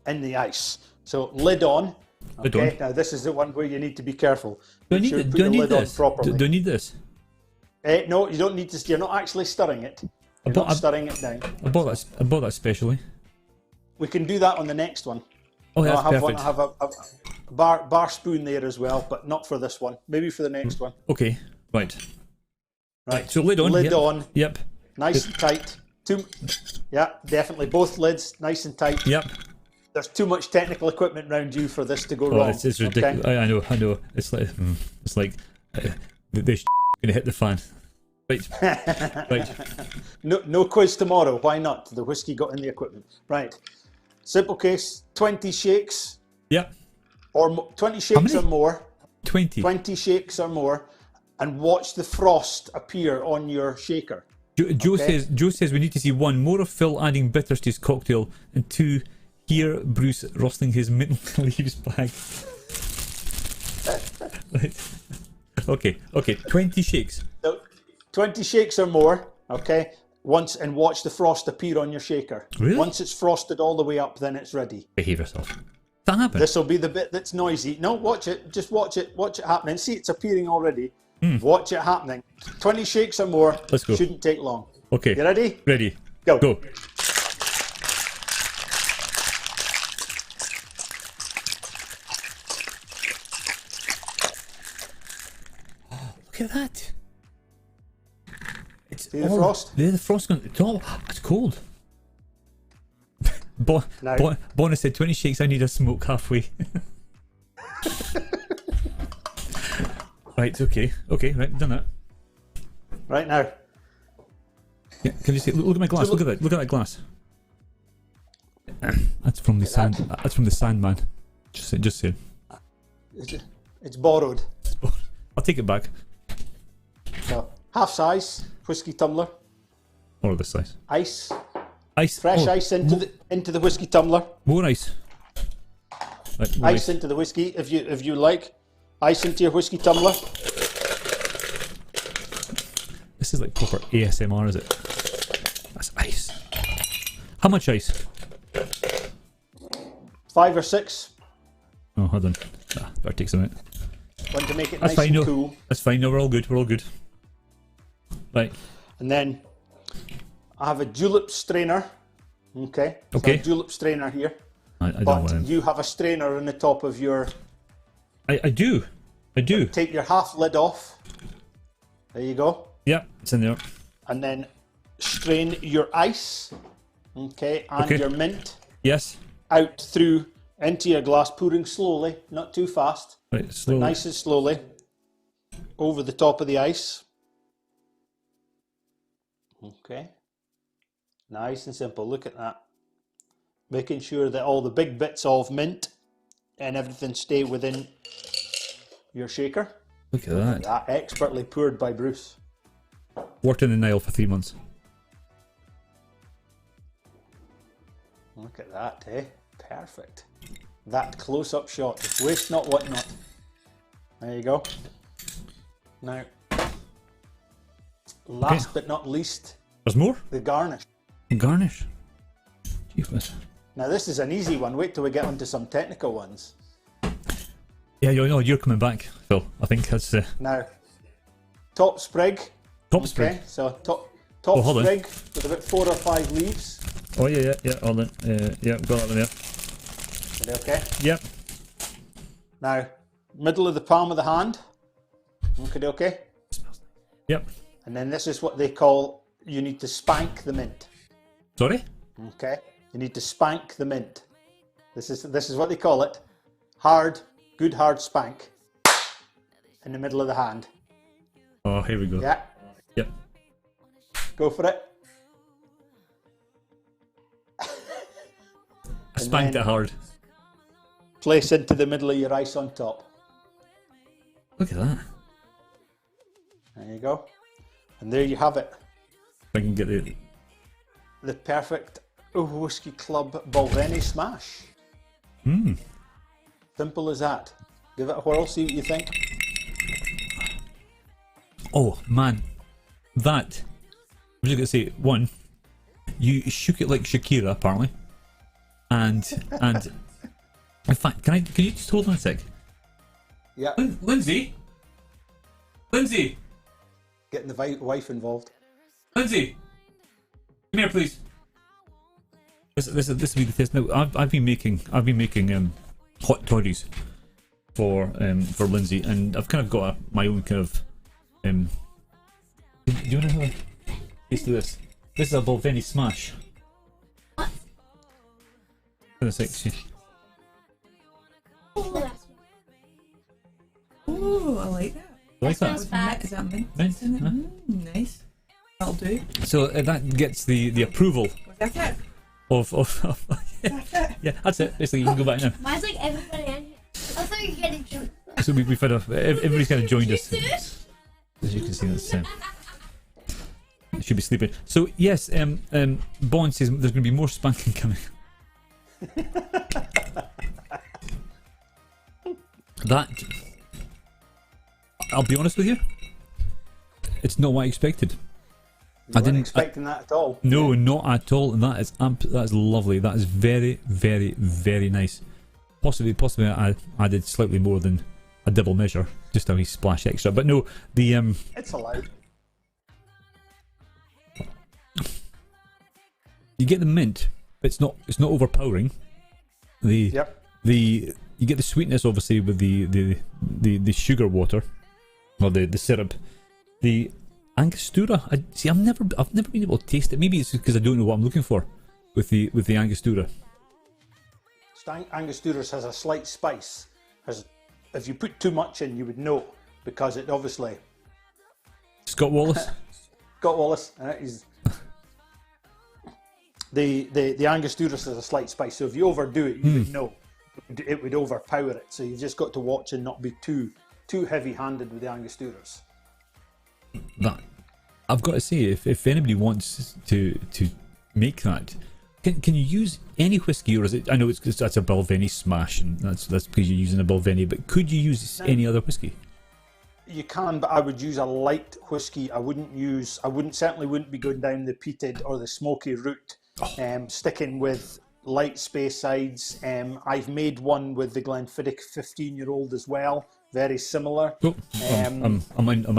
in the ice. So, lid on. Lid Okay. on. Now, this is the one where you need to be careful. Do I Make need sure you it? put Do I the need lid on this? properly. Do I need this? No, you don't need to. You're not actually stirring it. You're bought- not stirring it down. I bought that specially. We can do that on the next one. Oh, that's I have perfect. I have a bar spoon there as well, but not for this one. Maybe for the next one. Okay. Right. Right. So lid on. Lid yep. on. Yep. Nice and tight. Yeah, definitely. Both lids nice and tight. Yep. There's too much technical equipment around you for this to go Oh, wrong. it's ridiculous. Okay? I know. It's like this gonna hit the fan. Right. Right. No quiz tomorrow. Why not? The whiskey got in the equipment. Right. Simple case. 20 shakes Yep. or 20 shakes many? or more. 20. 20 shakes or more, and watch the frost appear on your shaker. Joe says we need to see 1 more of Phil adding bitters to his cocktail, and 2 hear Bruce rustling his mint leaves bag. Right. Okay. 20 shakes. So, 20 shakes or more. Okay. And watch the frost appear on your shaker. Really? Once it's frosted all the way up, then it's ready. Behave yourself. That happened. This will be the bit that's noisy. No, watch it. Just watch it. Watch it happening. See, it's appearing already. Watch it happening. 20 shakes or more. Let's go. Shouldn't take long. Okay. You ready? Ready. Go. Go. Look at that. It's See the frost? The frost on the top. It's cold. Now- Bonus said 20 shakes. I need a smoke halfway. Right. Okay. Right. Done that. Right now. Yeah, can you see? Look at my glass. Look at that. Look at that glass. That's from the sand. That's from the Sandman. Just saying. It's borrowed. I'll take it back. So, half size whiskey tumbler, Or this size. ice, Ice. fresh Oh, ice into the whiskey tumbler, more ice. Right, more ice into the whiskey if you like, ice into your whiskey tumbler. This is like proper ASMR, is it? That's ice. How much ice? 5 or 6. Oh, hold on. Better take some out. Want to make it That's nice fine. and No, cool. that's fine. No, we're all good. Right. And then I have a julep strainer. Okay. So Okay. a julep strainer here. I don't But want to. you have a strainer on the top of your. I do. Take your half lid off. There you go. Yeah, it's in there. And then strain your ice. Okay. And Okay. your mint Yes. out through into your glass, pouring slowly, not too fast. Right, But slowly. nice and slowly. Over the top of the ice. Okay. Nice and simple. Look at that. Making sure that all the big bits of mint and everything stay within your shaker. Look at that. That expertly poured by Bruce. Worked in the Nile for 3 months. Look at that, eh? Perfect. That close-up shot. Waste not, what not. There you go. Now, last but not least, There's more? the garnish. Garnish. Jeepers. Now, this is an easy one. Wait till we get onto some technical ones. Yeah, you're coming back, Phil. I think that's Now, top sprig. top sprig. So top Oh, hold on. sprig with about 4 or 5 leaves. Oh yeah. Hold on. Yeah, got that one there. Is that okay? Yep. Now, middle of the palm of the hand. Okay. Yep. And then this is what they call, you need to spank the mint. Sorry? Okay. You need to spank the mint. This is what they call it. Hard, good hard spank in the middle of the hand. Oh, here we go. Yeah. Yep. Go for it. I spanked then- it hard. Place into the middle of your ice on top. Look at that. There you go. And there you have it. If I can get the. The perfect Whiskey Club Balvenie smash. Simple as that. Give it a whirl, see what you think. Oh man, that. I was just gonna say one. You shook it like Shakira, apparently, and in fact, can you just hold on a sec? Yeah. Lindsay, Getting the wife involved. Lindsay, come here, please. This will be the test. Now, I've been making hot toddies for Lindsay, and I've kind of got my own kind of Do you want to have a taste of this? This is a Balvenie smash. What? For a sec, see. Oh, I like that. Like That that? smells bad. Is that mint? Mint, In it? huh? Nice. That'll do. So that gets the approval Was that it? of yeah, that's it. Basically, you can go back now. Why is like everybody in here? I thought you were getting drunk. So we've had everybody's kind of joined us. As you can see, that's should be sleeping. So yes, Bond says there's going to be more spanking coming. That, I'll be honest with you, it's not what I expected. You weren't expecting that at all. No, not at all. And that is lovely. That is very, very, very nice. Possibly I added slightly more than a double measure, just a wee splash extra. But no, the It's allowed. you get the mint, but it's not overpowering. Yep. You get the sweetness obviously with the sugar water, or the syrup. The Angostura, I've never been able to taste it. Maybe it's because I don't know what I'm looking for with the Angostura. Angosturas has a slight spice. If you put too much in, you would know, because it obviously. Scott Wallace. Scott Wallace. He's the Angosturas has a slight spice. So if you overdo it, you would know. It would overpower it. So you've just got to watch and not be too heavy-handed with the Angosturas. That I've got to say, if anybody wants to make that, can you use any whiskey, or is it? I know that's a Balvenie smash, and that's because you're using a Balvenie. But could you use any other whiskey? You can, but I would use a light whiskey. Certainly wouldn't be going down the peated or the smoky route. Sticking with light space sides. I've made one with the Glenfiddich 15-year-old as well. Very similar. Oh, I'm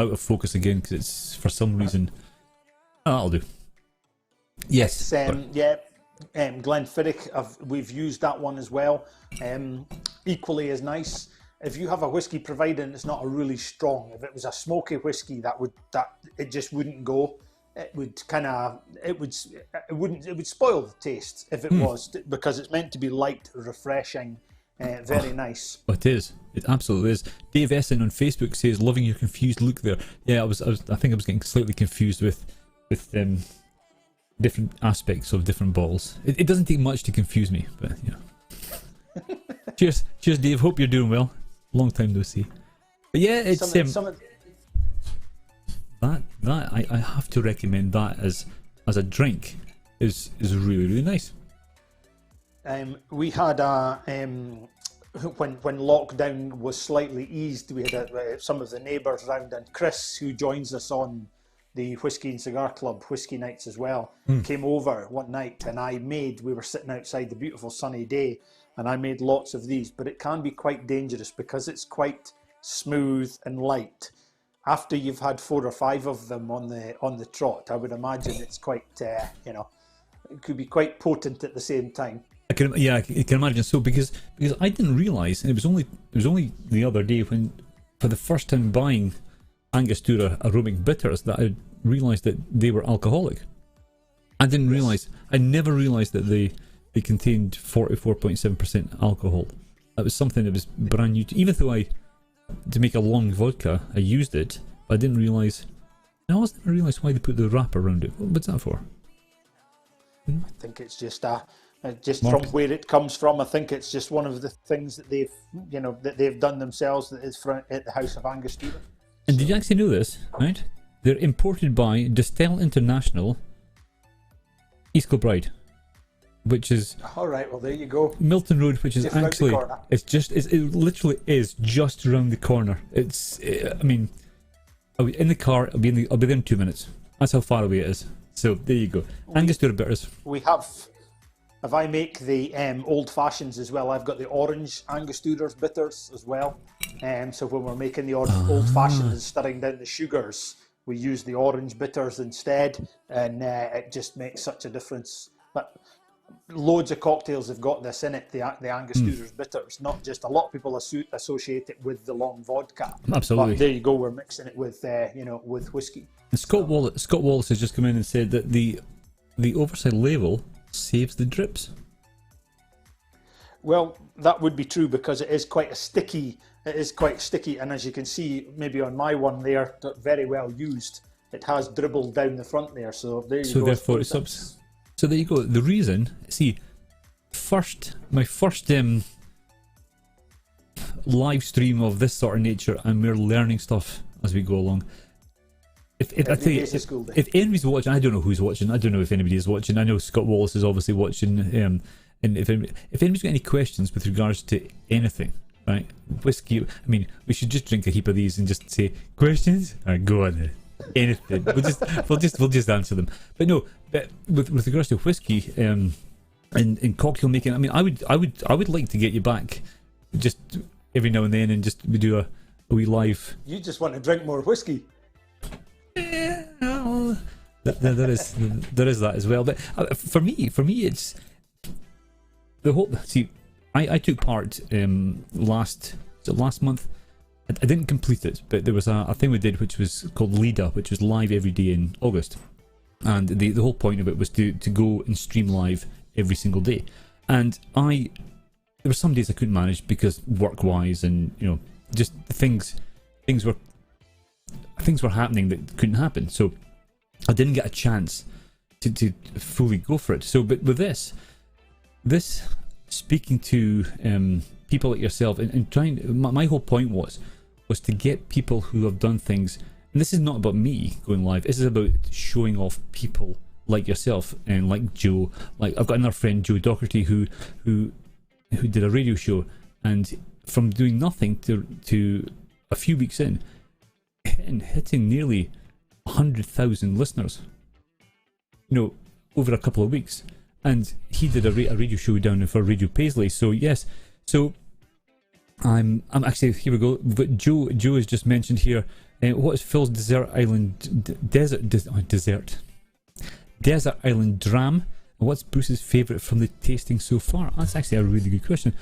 out of focus again because it's for some reason. That'll do. Yes. Glenfiddich. We've used that one as well. Equally as nice. If you have a whiskey provided and it's not a really strong, if it was a smoky whiskey, that it just wouldn't go. it would kind of it would spoil the taste if it was, because it's meant to be light, refreshing, very nice. Oh, it is. It absolutely is. Dave Essen on Facebook says, "Loving your confused look there." Yeah, I think I was getting slightly confused with different aspects of different bottles. It doesn't take much to confuse me, but yeah. Cheers, Dave. Hope you're doing well. Long time no see. But yeah, it's that I have to recommend that as a drink is really, really nice. We had a when lockdown was slightly eased, we had some of the neighbours round, and Chris, who joins us on the Whiskey and Cigar Club Whiskey Nights as well, came over one night, and we were sitting outside the beautiful sunny day, and I made lots of these, but it can be quite dangerous because it's quite smooth and light. After you've had 4 or 5 of them on the trot, I would imagine it's quite, it could be quite potent at the same time. I can imagine so, because I didn't realise, and it was only the other day when, for the first time buying Angostura aromatic bitters, that I realised that they were alcoholic. I never realised that they contained 44.7% alcohol. That was something that was brand new even though to make a long vodka, I used it, but I didn't realise. I always never realised why they put the wrap around it. What's that for? I think it's just from where it comes from. I think it's just one of the things that they've done themselves that is at the House of Angostura. And did you actually know this? Right, they're imported by Distell International, East Kilbride, which is all right. Well, there you go. Milton Road, which is just actually it literally is just around the corner. I mean, I'll be in the car. I'll be there in 2 minutes. That's how far away it is. So there you go. Angostura bitters. We have. If I make the old fashions as well, I've got the orange Angostura bitters as well. So when we're making the old fashions and stirring down the sugars, we use the orange bitters instead, and it just makes such a difference. But loads of cocktails have got this in it, the Angostura bitters. Not just a lot of people associate it with the long vodka. Absolutely. But there you go. We're mixing it with with whiskey. And Scott Wallace has just come in and said that the overside label saves the drips. Well, that would be true because it is quite sticky, and as you can see, maybe on my one there, very well used. It has dribbled down the front there, so there you go. Therefore, it subs. So there you go. The reason, see, my first live stream of this sort of nature, and we're learning stuff as we go along. If anybody's watching, I don't know who's watching. I don't know if anybody is watching. I know Scott Wallace is obviously watching. And if anybody's got any questions with regards to anything, right? Whiskey. I mean, we should just drink a heap of these and just say questions. Go on then. Anything. We'll just answer them. But no. But with regards to whiskey and cocktail making, I mean, I would like to get you back just every now and then, and just we do a wee live. You just want to drink more whiskey. Yeah, well, there is that as well. But for me, it's the whole. See, I took part last month. I didn't complete it, but there was a thing we did which was called LIDA, which was live every day in August, and the whole point of it was to go and stream live every single day. And there were some days I couldn't manage because work-wise, and just things were happening that couldn't happen, so I didn't get a chance to fully go for it. So, but with this speaking to people like yourself and trying, my whole point was to get people who have done things, and this is not about me going live. This is about showing off people like yourself and like Joe. Like I've got another friend, Joe Doherty, who did a radio show, and from doing nothing to a few weeks in. Hitting nearly 100,000 listeners, over a couple of weeks, and he did a radio show down for Radio Paisley. So yes, so I'm actually, here we go. But Joe has just mentioned here. What is Phil's desert island dram? And what's Bruce's favourite from the tasting so far? That's actually a really good question.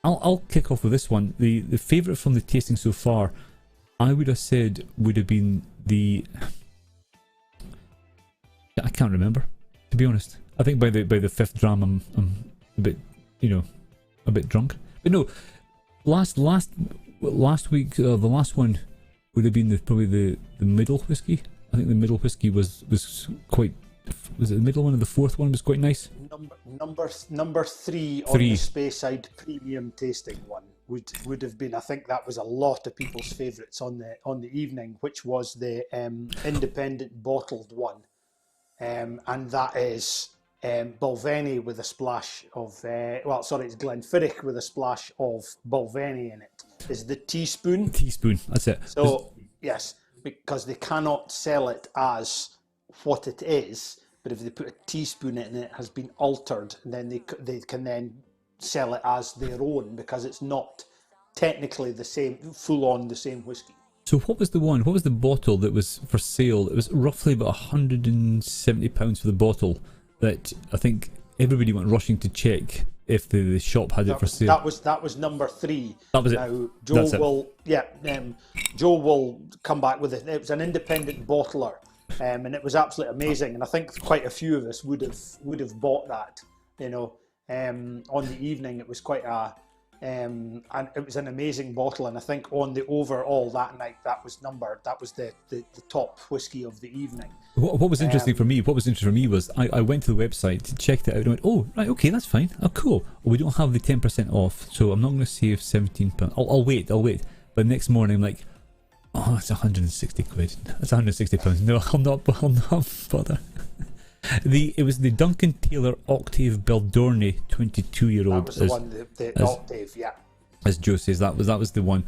I'll kick off with this one. The favourite from the tasting so far, I would have said would have been the can't remember, to be honest. I think by the fifth dram, I'm a bit, a bit drunk. But no, last week, the last one would have been probably the middle whiskey. I think the middle whiskey was quite. Was it the middle one, or the fourth one was quite nice? Number three on the Speyside premium tasting one would have been. I think that was a lot of people's favourites on the evening, which was the independent bottled one, and that is Balvenie with a splash of it's Glenfiddich with a splash of Balvenie in it. Is the teaspoon? Teaspoon, that's it. So yes, because they cannot sell it as what it is, but if they put a teaspoon in it and it has been altered, then they can then sell it as their own, because it's not technically the same, full on the same whiskey. So what was the bottle that was for sale? It was roughly about £170 for the bottle, that I think everybody went rushing to check if the shop had it for sale. That was number 3. That was now, it. Joe will come back with it. It was an independent bottler, and it was absolutely amazing. And I think quite a few of us would have bought that. On the evening, it was quite and it was an amazing bottle. And I think on the overall that night, that was the top whiskey of the evening. What was interesting for me? Was I went to the website, checked it out, and went, oh right, okay, that's fine. Oh cool. Well, we don't have the 10% off, so I'm not going to save £17. I'll wait. But next morning, I'm like, oh, it's 160 quid. That's 160 pounds. No, I'll not bother. It was the Duncan Taylor Octave Beldorney 22-year-old. That was the one, the Octave, yeah. As Joe says, that was the one.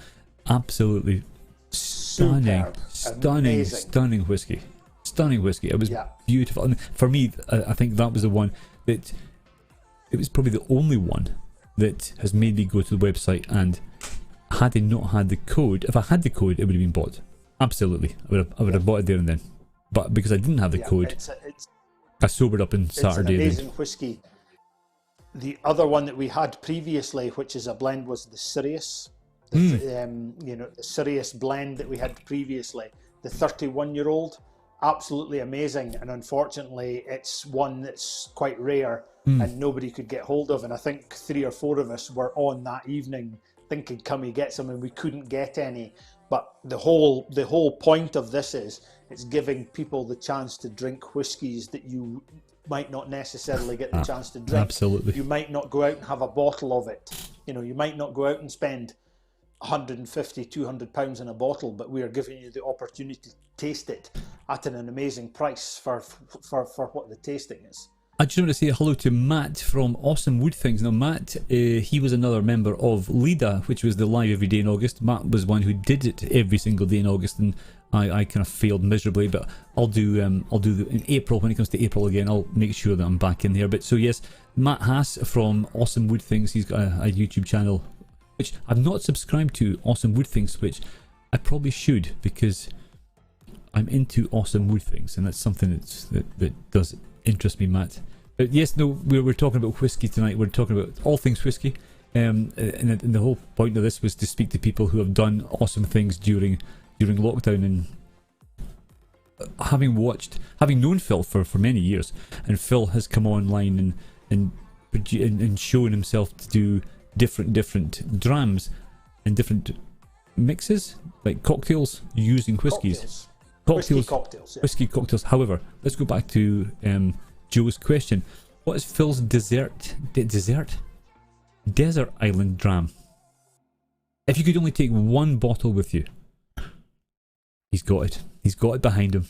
Absolutely stunning whiskey. Stunning whiskey. It was beautiful. And for me, I think that was the one that, it was probably the only one that has made me go to the website, and had I not had the code, if I had the code, it would have been bought. Absolutely. I would have bought it there and then. But because I didn't have the code, I sobered up on Saturday. It's an amazing whiskey. The other one that we had previously, which is a blend, was the Sirius. The Sirius blend that we had previously. The 31-year-old, absolutely amazing. And unfortunately, it's one that's quite rare and nobody could get hold of. And I think 3 or 4 of us were on that evening thinking, can we get some? And we couldn't get any. But the whole point of this is, it's giving people the chance to drink whiskies that you might not necessarily get the chance to drink. Absolutely. You might not go out and have a bottle of it. You might not go out and spend 150, 200 pounds in a bottle, but we are giving you the opportunity to taste it at an amazing price for what the tasting is. I just want to say hello to Matt from Awesome Wood Things. Now Matt, he was another member of LIDA, which was the Live Every Day in August. Matt was one who did it every single day in August, and I kind of failed miserably, but I'll do in April. When it comes to April again, I'll make sure that I'm back in there. But so yes, Matt Haas from Awesome Wood Things, he's got a YouTube channel, which I've not subscribed to, Awesome Wood Things, which I probably should, because I'm into awesome wood things, and that's something that does interest me, Matt. But yes, no, we're talking about whiskey tonight. We're talking about all things whiskey, and the whole point of this was to speak to people who have done awesome things during lockdown. And having known Phill for many years, and Phill has come online and shown himself to do different drams and different mixes, like cocktails using whiskies. Whiskey cocktails. Yeah. Whiskey cocktails. However, let's go back to Joe's question. What is Phil's desert island dram? If you could only take one bottle with you, he's got it. He's got it behind him.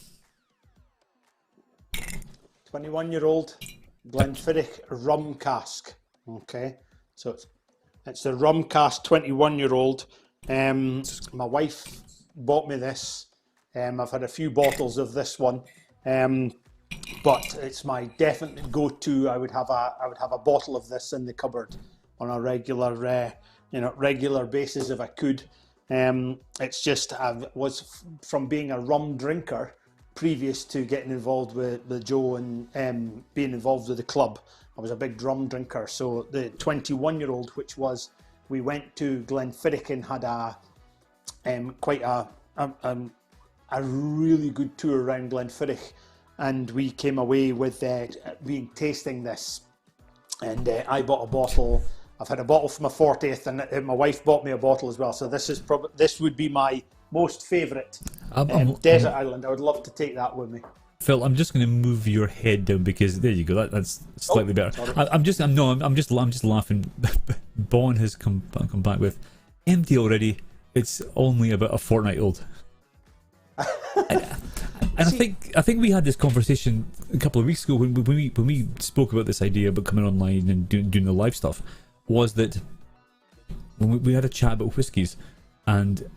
21-year-old Glenfiddich rum cask. Okay, so it's the rum cask 21-year-old. My wife bought me this. I've had a few bottles of this one, but it's my definite go-to. I would have a bottle of this in the cupboard on a regular basis if I could. It's just, I was, from being a rum drinker previous to getting involved with Joe and being involved with the club, I was a big rum drinker. So the 21-year-old, which was, we went to Glenfiddich and had quite a really good tour around Glenfiddich, and we came away with being tasting this, and I bought a bottle. I've had a bottle for my 40th, and my wife bought me a bottle as well. So this would be my most favourite desert island. I would love to take that with me. Phil, I'm just going to move your head down because there you go. That's slightly better. I'm just laughing. Bon has come back with empty already. It's only about a fortnight old. And I think we had this conversation a couple of weeks ago when we spoke about this idea about coming online and doing the live stuff. Was that when we had a chat about whiskies, and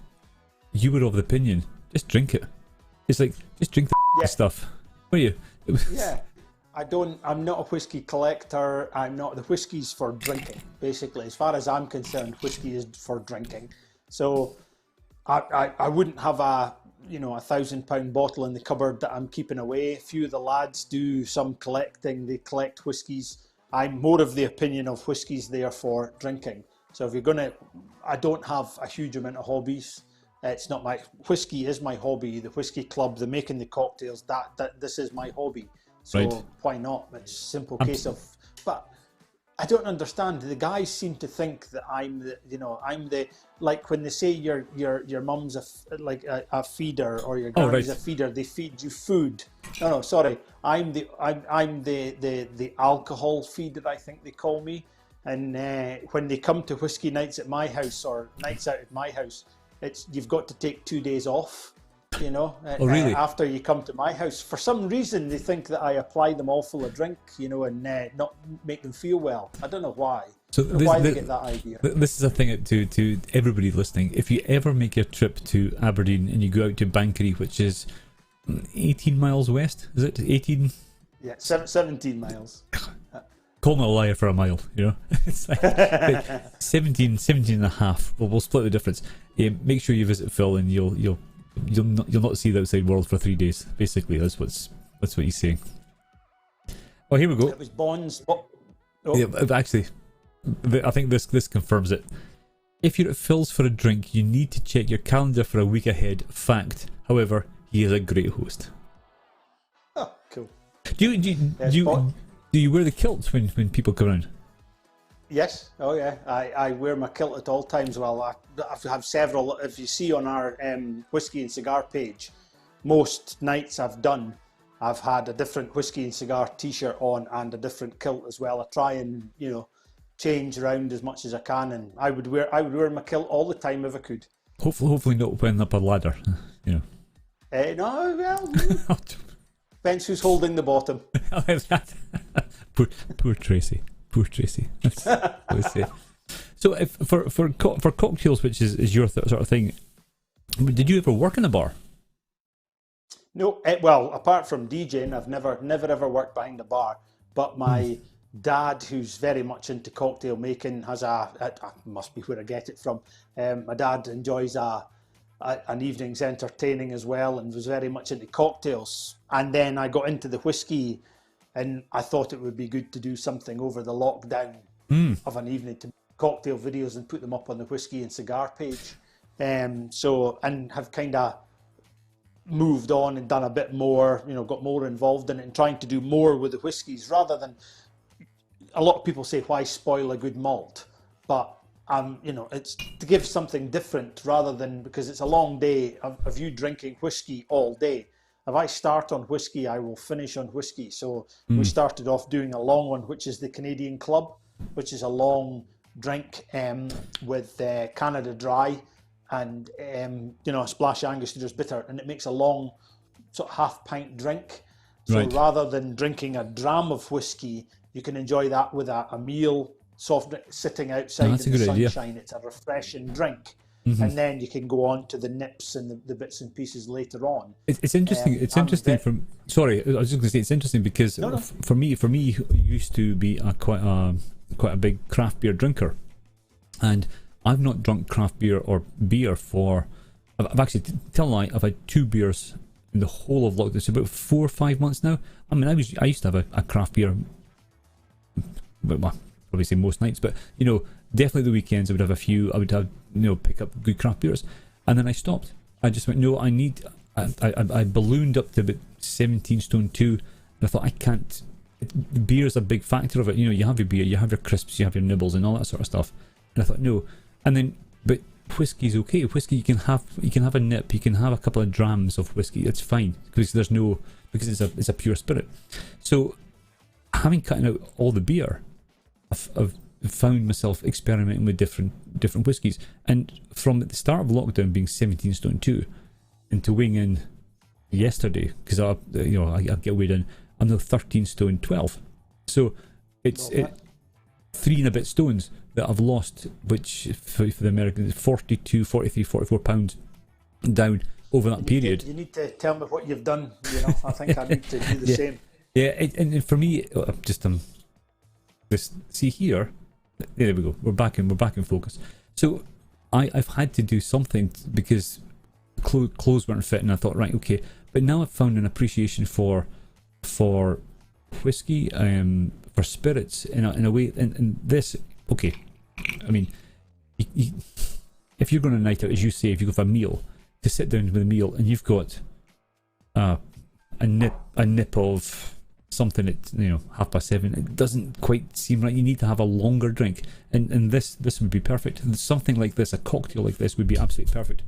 you were of the opinion, just drink it. It's like, just drink the stuff. Were you? Yeah. I'm not a whiskey collector. The whiskey's for drinking, basically. As far as I'm concerned, whiskey is for drinking. So I wouldn't have a £1,000 bottle in the cupboard that I'm keeping away. A few of the lads do some collecting. They collect whiskies. I'm more of the opinion of whiskies there for drinking. So if you're I don't have a huge amount of hobbies. It's not whiskey is my hobby. The whiskey club, the making the cocktails, this is my hobby. So why not? It's a simple case of, but I don't understand. The guys seem to think that I'm the like when they say your mum's a feeder or your granny's a feeder, they feed you food. No, sorry. I'm the alcohol feeder, I think they call me. And when they come to whiskey nights at my house or nights out at my house, you've got to take 2 days off. Oh, really? After you come to my house, for some reason they think that I apply them all full of drink, and not make them feel well. I don't know why. So why they get that idea. This is a thing to everybody listening. If you ever make a trip to Aberdeen and you go out to Bankery, which is 18 miles west, is it 18? Yeah, 17 miles. Call me a liar for a mile, It's like 17 and a half. We'll split the difference. Make sure you visit Phil, and you'll not see the outside world for 3 days. Basically, that's what he's saying. Oh, here we go. It was Bonds. Yeah, actually, I think this confirms it. If you're at Phil's for a drink, you need to check your calendar for a week ahead. Fact. However, he is a great host. Oh, cool. Do you wear the kilt when people come around? Yes. Oh, yeah. I wear my kilt at all times. Well, I have several. If you see on our Whiskey and Cigar page, most nights I've had a different Whiskey and Cigar t-shirt on and a different kilt as well. I try and change around as much as I can, and I would wear my kilt all the time if I could. Hopefully not when up a ladder. No, well, depends who's holding the bottom. Poor Tracy. Poor Tracy. So, if for cocktails, which is your sort of thing, did you ever work in a bar? No. Well, apart from DJing, I've never ever worked behind a bar. But my dad, who's very much into cocktail making, has must be where I get it from. My dad enjoys an evening's entertaining as well, and was very much into cocktails. And then I got into the whiskey, and I thought it would be good to do something over the lockdown of an evening to make cocktail videos and put them up on the Whiskey and Cigar page. And have kind of moved on and done a bit more, got more involved in it and trying to do more with the whiskies rather than, a lot of people say, why spoil a good malt? But it's to give something different rather than, because it's a long day of you drinking whiskey all day. If I start on whiskey, I will finish on whiskey. So we started off doing a long one, which is the Canadian Club, which is a long drink with Canada Dry and a splash Angostura bitter, and it makes a long sort of half-pint drink. So rather than drinking a dram of whiskey, you can enjoy that with a meal, soft drink, sitting outside in the sunshine. Idea. It's a refreshing drink. And then you can go on to the nips and the bits and pieces later on. It's interesting. It's interesting. Sorry, I was just going to say it's interesting because for me, who used to be quite a big craft beer drinker, and I've not drunk craft beer or beer for. I've actually tell a lie. I've had 2 beers in the whole of lockdown. It's about 4 or 5 months now. I mean, I used to have a craft beer, but probably say most nights, but definitely the weekends I would have a few. I would have pick up good craft beers, and then I stopped. I just went, no, I ballooned up to about 17 stone 2, and I thought I can't. Beer is a big factor of it. You know, you have your beer, you have your crisps, you have your nibbles, and all that sort of stuff. And I thought no, and then but whiskey's okay. Whiskey you can have a nip, you can have a couple of drams of whiskey. It's fine because it's a pure spirit. So having cut out all the beer, I've found myself experimenting with different whiskies, and from the start of lockdown being 17 stone 2 into weighing in yesterday, because I get weighed in, I'm now 13 stone 12. So it's 3 and a bit stones that I've lost, which for the Americans 42, 43, 44 pounds down over that period. You need to tell me what you've done. You know, I think I need to do the same. Yeah, and for me, see here. There we go. We're back in focus. So I've had to do something because clothes weren't fitting. I thought, right, okay, but now I've found an appreciation for whiskey, for spirits in a way, and this. Okay, I mean, if you're going to night out, as you say, if you go for a meal, to sit down with a meal and you've got a nip of something at 7:30, it doesn't quite seem right. You need to have a longer drink, and this would be perfect. Something like this, a cocktail like this, would be absolutely perfect.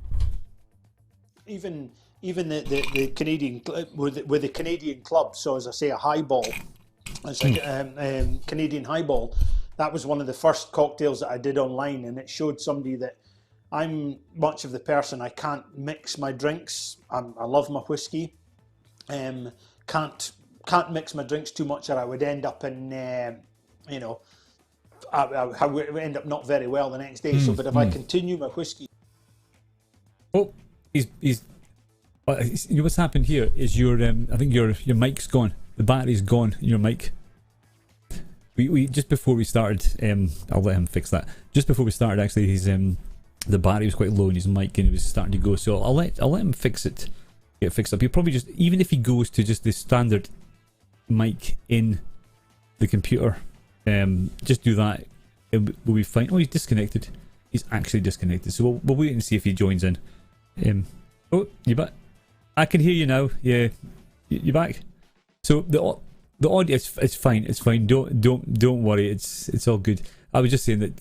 Even the Canadian with the Canadian Club. So as I say, a highball, it's like Canadian highball. That was one of the first cocktails that I did online, and it showed somebody that I'm much of the person, I can't mix my drinks. I love my whiskey. Can't mix my drinks too much, or I would end up in I would end up not very well the next day. So, but if I continue my whiskey. Oh, he's. You know what's happened here is your I think your mic's gone. The battery's gone in your mic. We just before we started, I'll let him fix that. Just before we started, actually, his the battery was quite low in his mic and it was starting to go. So I'll let him fix it, get it fixed up. He'll probably just, even if he goes to just the standard mic in the computer, just do that. We'll be fine. Oh, he's disconnected. He's actually disconnected. So we'll wait and see if he joins in. Oh, you back? I can hear you now. Yeah, you back? So the audio, it's fine. It's fine. Don't worry. It's all good. I was just saying that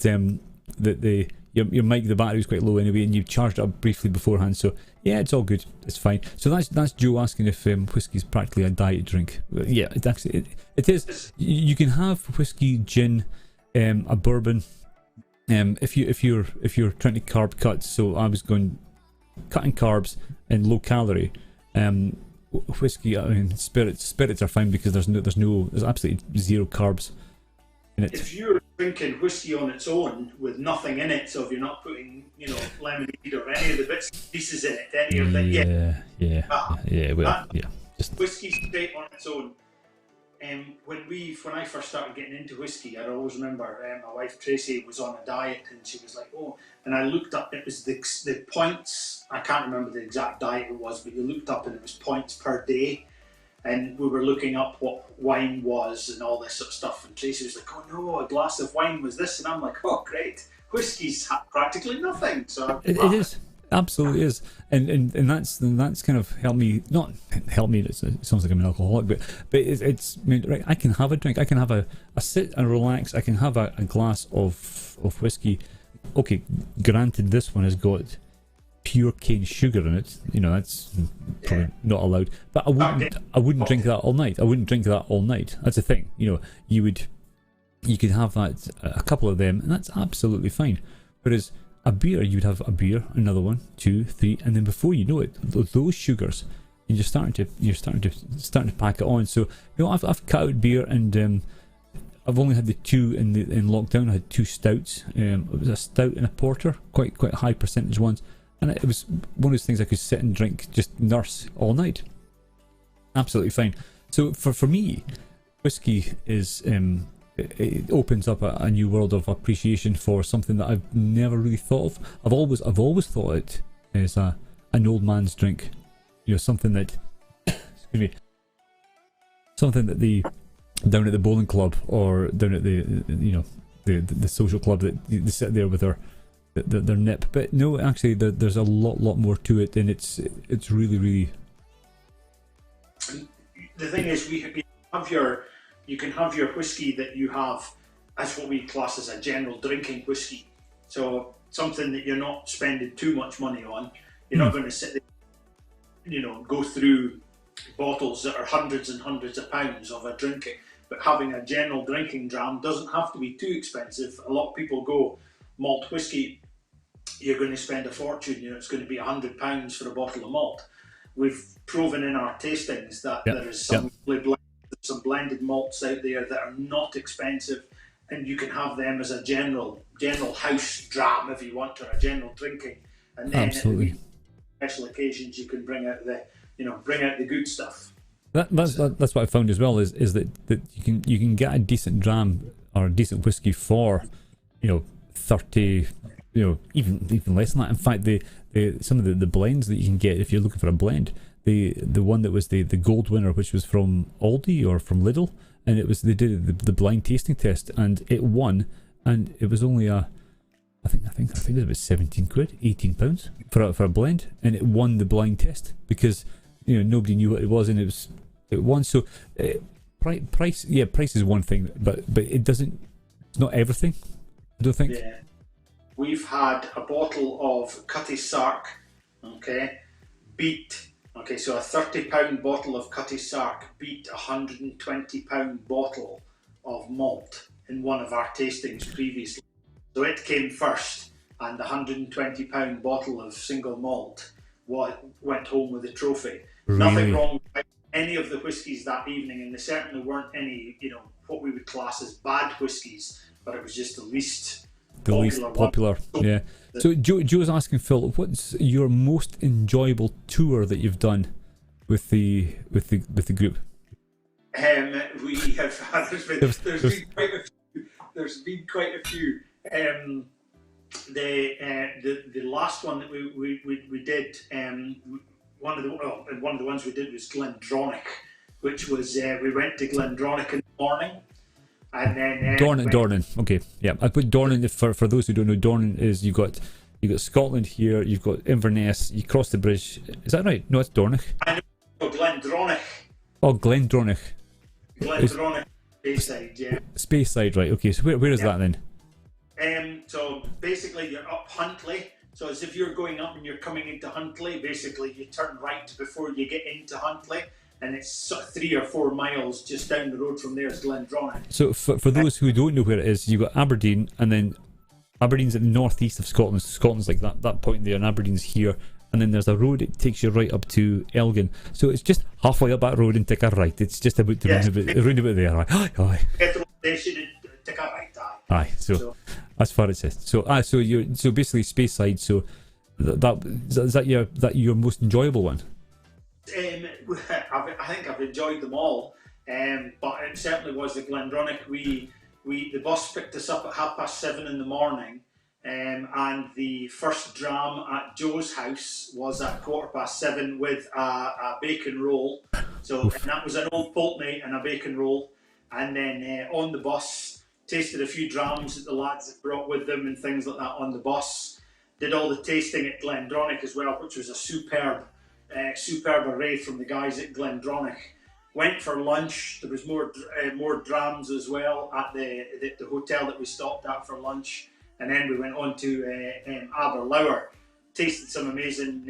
that your mic, the battery was quite low anyway, and you charged it up briefly beforehand. So yeah, it's all good. It's fine. So that's Joe asking if whiskey is practically a diet drink. Yeah, it is. You can have whiskey, gin, a bourbon. If you're trying to carb cut. So I was going cutting carbs and low calorie. Whiskey, I mean, spirits are fine because there's absolutely zero carbs in it. If you're drinking whiskey on its own with nothing in it, so if you're not putting lemonade or any of the bits and pieces in it, any of that, just whiskey straight on its own. When I first started getting into whiskey, I always remember my wife Tracy was on a diet, and she was like, "Oh," and I looked up. It was the points. I can't remember the exact diet it was, but you looked up and it was points per day, and we were looking up what wine was and all this sort of stuff. And Tracy was like, "Oh no, a glass of wine was this," and I'm like, "Oh great, whiskey's practically nothing." So it is. Absolutely is, and that's kind of helped me. Not help me. It sounds like I'm an alcoholic, but it's I mean, right. I can have a drink. I can have a sit and relax. I can have a glass of whiskey. Okay, granted, this one has got pure cane sugar in it. That's probably not allowed. But I wouldn't drink that all night. I wouldn't drink that all night. That's the thing. You could have that, a couple of them, and that's absolutely fine. Whereas a beer, you'd have a beer, another one, 2, 3, and then before you know it, those sugars, and you're starting to pack it on. So I've cut out beer, and I've only had the 2 in lockdown. I had 2 stouts. It was a stout and a porter, quite high percentage ones, and it was one of those things I could sit and drink, just nurse all night. Absolutely fine. So for me, whiskey is it opens up a new world of appreciation for something that I've never really thought of. I've always thought it as an old man's drink. Something that excuse me, something that the down at the bowling club or down at the social club that they sit there with their nip. But no, actually there's a lot more to it, and it's really the thing is, you can have your whiskey that you have as what we class as a general drinking whiskey. So something that you're not spending too much money on. You're not going to sit there, go through bottles that are hundreds and hundreds of pounds of a drinking. But having a general drinking dram doesn't have to be too expensive. A lot of people go malt whiskey. You're going to spend a fortune. It's going to be £100 for a bottle of malt. We've proven in our tastings that there is some blended malts out there that are not expensive, and you can have them as a general house dram if you want, or a general drinking. And then absolutely, special occasions you can bring out the good stuff. That's what I found as well is that you can get a decent dram or a decent whiskey for 30, even less than that. In fact, some of the blends that you can get if you're looking for a blend, the one that was the gold winner, which was from Aldi or from Lidl, and they did the blind tasting test and it won, and it was only I think it was about 17 quid, £18 for a blend, and it won the blind test because nobody knew what it was, and it won. So price is one thing, but it's not everything, I don't think. Yeah. We've had a bottle of Cutty Sark, so a £30 bottle of Cutty Sark beat a £120 bottle of malt in one of our tastings previously. So it came first, and the £120 bottle of single malt went home with the trophy. Really? Nothing wrong with any of the whiskies that evening, and there certainly weren't any, what we would class as bad whiskies, but it was just the least popular. Yeah. So Joe's asking, Phil, what's your most enjoyable tour that you've done with the group? We have there's been quite a few. The last one that we did, one of the ones we did was Glendronach, which was we went to Glendronach in the morning. And then Dornan. Okay, yeah. I put Dornan for those who don't know. Dornan is you've got Scotland here. You've got Inverness. You cross the bridge. Is that right? No, it's Dornoch. I know, Glendronach. Oh, Glendronach. Glendronach, Speyside, yeah. Speyside, right? Okay. So where is that then? So basically, you're up Huntly. So as if you're going up and you're coming into Huntly, basically you turn right before you get into Huntly. And it's sort of 3 or 4 miles just down the road from there is Glendronach. So for those who don't know where it is, you've got Aberdeen, and then Aberdeen's at the northeast of Scotland. So Scotland's like that point there, and Aberdeen's here. And then there's a road that takes you right up to Elgin. So it's just halfway up that road and take a right. It's just about to round about there. Aye. Petrol station and take a right. Aye. So as far as it says. So basically Speyside. So is that your most enjoyable one? I think I've enjoyed them all, but it certainly was the Glendronach. The bus picked us up at 7:30 in the morning, and the first dram at Joe's house was at 7:15 with a bacon roll. And that was an old Pulteney and a bacon roll. And then on the bus, tasted a few drams that the lads had brought with them and things like that on the bus. Did all the tasting at Glendronach as well, which was a superb array from the guys at Glendronach. Went for lunch. There was more drams as well at the hotel that we stopped at for lunch, and then we went on to Aberlour. Tasted some amazing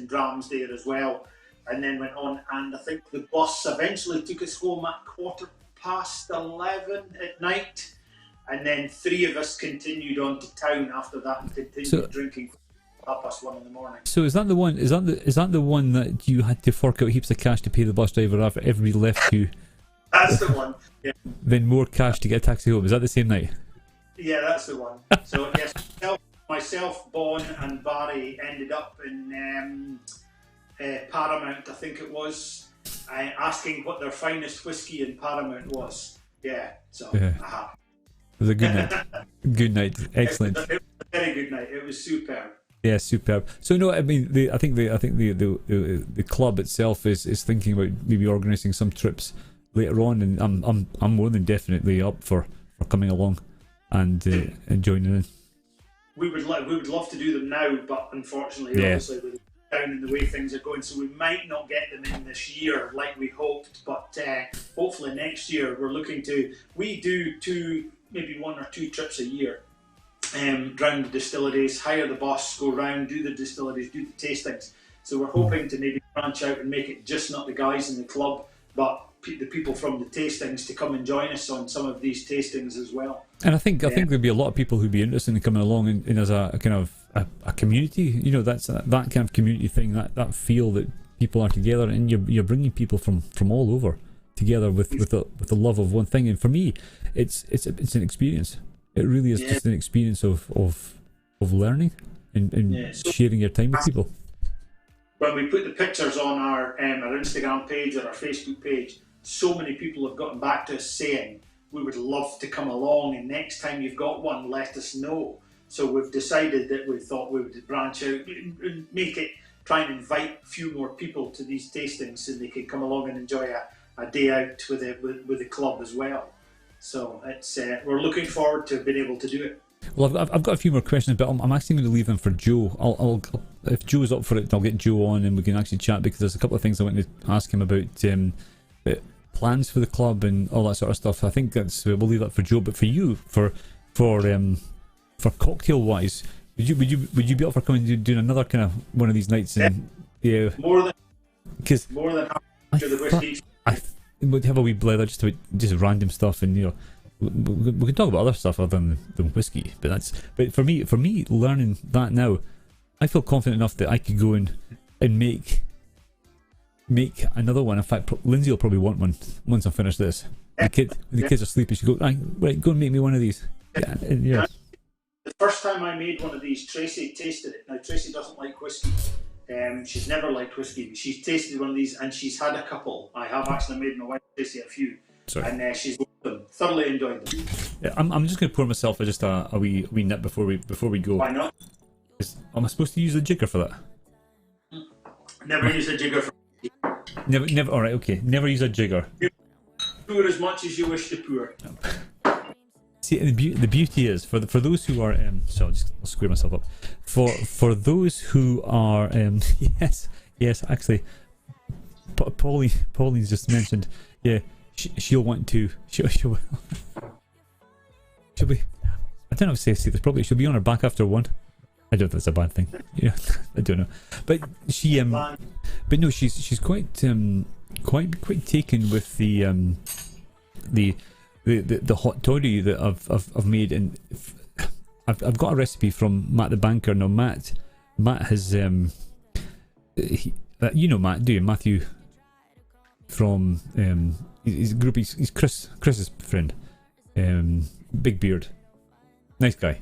drams there as well, and then went on. And I think the bus eventually took us home at 11:15 at night, and then 3 of us continued on to town after that and continued drinking. 1:30 in the morning. So is that the one? Is that the one that you had to fork out heaps of cash to pay the bus driver after everybody left you? That's the one. Yeah. Then more cash to get a taxi home. Is that the same night? Yeah, that's the one. So yes, myself, Bon, and Barry ended up in Paramount. I think it was asking what their finest whiskey in Paramount was. Yeah. So. Yeah. It was a good night. Good night. Excellent. It was a very good night. It was superb. Yeah, superb. So no, I mean, I think the club itself is thinking about maybe organising some trips later on, and I'm more than definitely up for coming along and joining in. We would love to do them now, but unfortunately, obviously, down in the way things are going, so we might not get them in this year like we hoped, but hopefully next year we're looking to. We do maybe 1 or 2 trips a year round the distilleries, hire the bus, go round, do the distilleries, do the tastings. So we're hoping to maybe branch out and make it just not the guys in the club, but the people from the tastings to come and join us on some of these tastings as well. And I think there'd be a lot of people who'd be interested in coming along and as a kind of a community. You know, that's that kind of community thing, that feel that people are together, and you're bringing people from all over together with the love of one thing. And for me, it's an experience. It really is just an experience of learning and sharing your time with people. When we put the pictures on our Instagram page or our Facebook page, so many people have gotten back to us saying, we would love to come along, and next time you've got one, let us know. So we've decided that we thought we would branch out and try and invite a few more people to these tastings so they could come along and enjoy a day out with the club as well. So it's we're looking forward to being able to do it. Well, I've got a few more questions, but I'm actually going to leave them for Joe. I'll if Joe's up for it, I'll get Joe on and we can actually chat, because there's a couple of things I want to ask him about plans for the club and all that sort of stuff. I think we'll leave that for Joe. But for you, for cocktail wise, would you be up for coming to doing another kind of one of these nights? And more than happy to the whiskey. We'd have a wee blether just random stuff, and we can talk about other stuff other than whiskey. But for me learning that now, I feel confident enough that I could go and make another one. In fact, Lindsay will probably want one once I finish this. The kids are sleeping. She go, right, go and make me one of these. Yeah. The first time I made one of these, Tracy tasted it. Now Tracy doesn't like whiskey. She's never liked whiskey, but she's tasted one of these and she's had a couple. I have actually made my wife Tracy a few. Sorry. And she's loved them, thoroughly enjoyed them. Yeah, I'm just going to pour myself just a wee nip before we go. Why not? Am I supposed to use a jigger for that? Never use a jigger for Never. All right, okay. Never use a jigger. Pour as much as you wish to pour. See, the beauty is for those who are I'll square myself up. For those who are yes, actually, Pauline's just mentioned. Yeah, she'll want to. She'll be. I don't know if to say this probably. She'll be on her back after one. I don't know if that's a bad thing. Yeah, I don't know. But she but no, she's quite taken with the hot toddy that I've made, and I've got a recipe from Matt the Banker. Now Matt has you know Matt, do you? Matthew from his group. He's Chris's friend. Big beard, nice guy.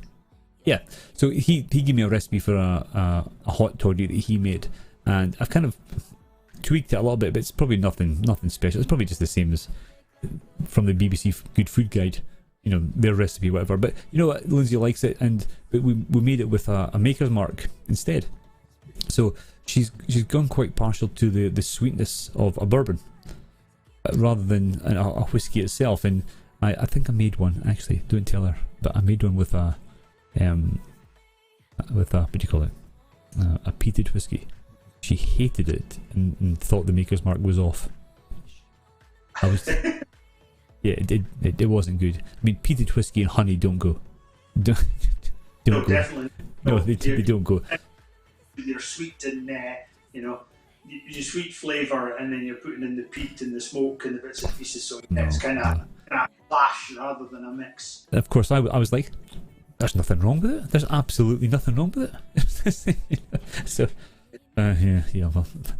Yeah, so he gave me a recipe for a hot toddy that he made, and I've kind of tweaked it a little bit, but it's probably nothing special. It's probably just the same as from the BBC Good Food Guide, their recipe, whatever. But you know what, Lindsay likes it, but we made it with a maker's mark instead. So she's gone quite partial to the sweetness of a bourbon rather than a whiskey itself. And I think I made one, actually. Don't tell her, but I made one with a what do you call it? A peated whiskey. She hated it and thought the maker's mark was off. Yeah, it wasn't good. I mean, peated whiskey and honey don't go. Don't no, go. Definitely. No, they don't go. You're sweet and you sweet flavour, and then you're putting in the peat and the smoke and the bits and pieces. So it's kind of a clash rather than a mix. Of course, I was like, there's nothing wrong with it. There's absolutely nothing wrong with it. So, well,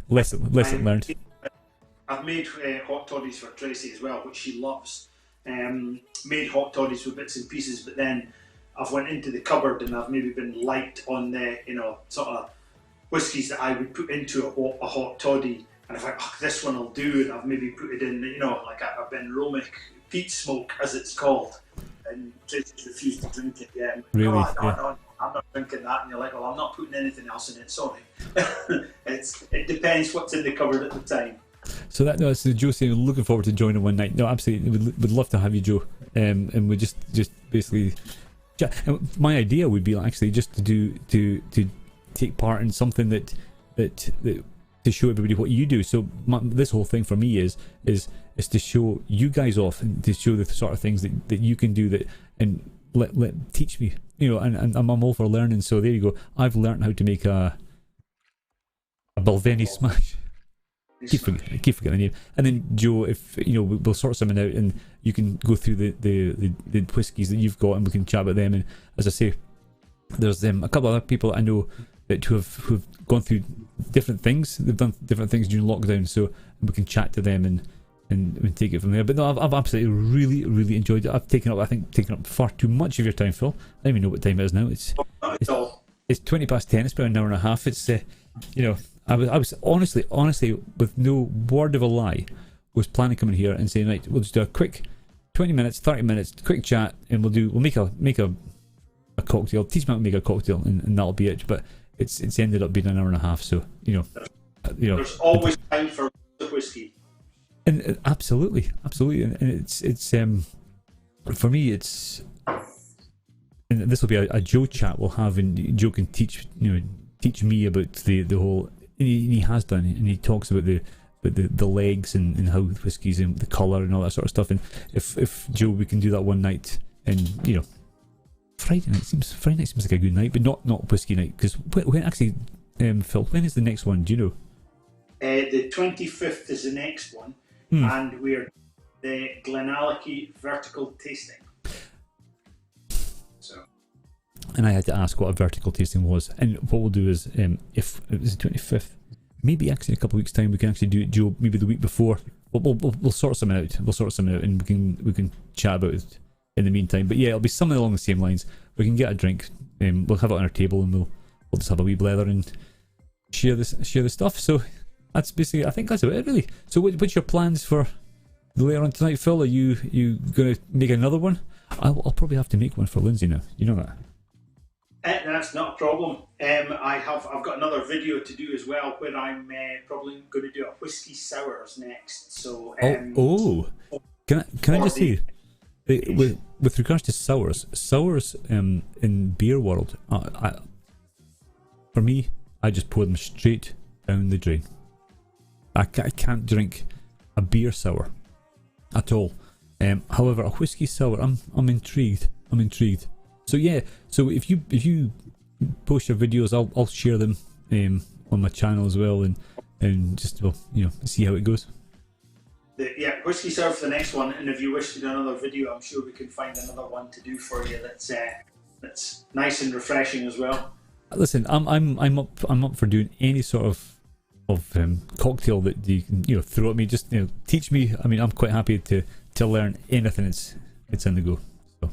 lesson learned. I've made hot toddies for Tracy as well, which she loves. Made hot toddies with bits and pieces, but then I've went into the cupboard and I've maybe been light on the sort of whiskies that I would put into a hot toddy, and I thought, this one will do, and I've maybe put it in like a Benromic peat smoke, as it's called, and Tracy refused to drink it. Yeah, really? No, I'm not drinking that. And you're like, well, I'm not putting anything else in it. Sorry. It depends what's in the cupboard at the time. So so Joe saying looking forward to joining one night. No, absolutely, would love to have you, Joe. And we just basically. And my idea would be actually just to take part in something that that to show everybody what you do. So this whole thing for me is to show you guys off and to show the sort of things that you can do that and let teach me, you know, and I'm all for learning. So there you go. I've learned how to make a Balvenie smash. Keep forgetting the name. And then Joe, if you know, we'll sort something out, and you can go through the whiskies that you've got, and we can chat about them. And as I say, there's a couple other people I know that who've gone through different things. They've done different things during lockdown, so we can chat to them and take it from there. But no, I've absolutely really enjoyed it. I've taken up far too much of your time, Phil. I don't even know what time it is now. It's 20 past 10. It's about an hour and a half. It's you know, I was honestly, with no word of a lie, was planning coming here and saying, right, we'll just do a quick 20 minutes, 30 minutes, quick chat, and we'll make a cocktail. Teach me how to make a cocktail, and that'll be it. But it's ended up being an hour and a half. So you know, there's always time for the whiskey. And absolutely, and it's for me, it's, and this will be a Joe chat we'll have, and Joe can teach me about the whole. He has done, and he talks about the legs and how whiskies and the colour and all that sort of stuff. And if Joe, we can do that one night, and you know, Friday night seems like a good night, but not whiskey night, because when actually, Phil, when is the next one? Do you know? The 25th is the next one, and we're the Glenallachie vertical tasting. So. And I had to ask what a vertical tasting was. And what we'll do is, if it was the 25th, maybe actually in a couple of weeks' time, we can actually do it, Joe, maybe the week before. We'll sort something out. And we can chat about it in the meantime. But yeah, it'll be something along the same lines. We can get a drink, we'll have it on our table, and we'll just have a wee blether and share the stuff. So that's basically, I think that's about it, really. So what's your plans for later on tonight, Phil? Are you going to make another one? I'll probably have to make one for Lindsay now. You know that. That's not a problem. I've got another video to do as well, where I'm probably going to do a whiskey sours next. So can I just say, with regards to sours in beer world, for me, I just pour them straight down the drain. I can't drink a beer sour at all. However, a whiskey sour, I'm intrigued. So yeah, so if you post your videos, I'll share them on my channel as well, and just see how it goes. Whiskey sour for the next one, and if you wish to do another video, I'm sure we can find another one to do for you that's nice and refreshing as well. Listen, I'm up for doing any sort of cocktail that you can throw at me. Just teach me. I mean, I'm quite happy to learn anything. It's in the go. So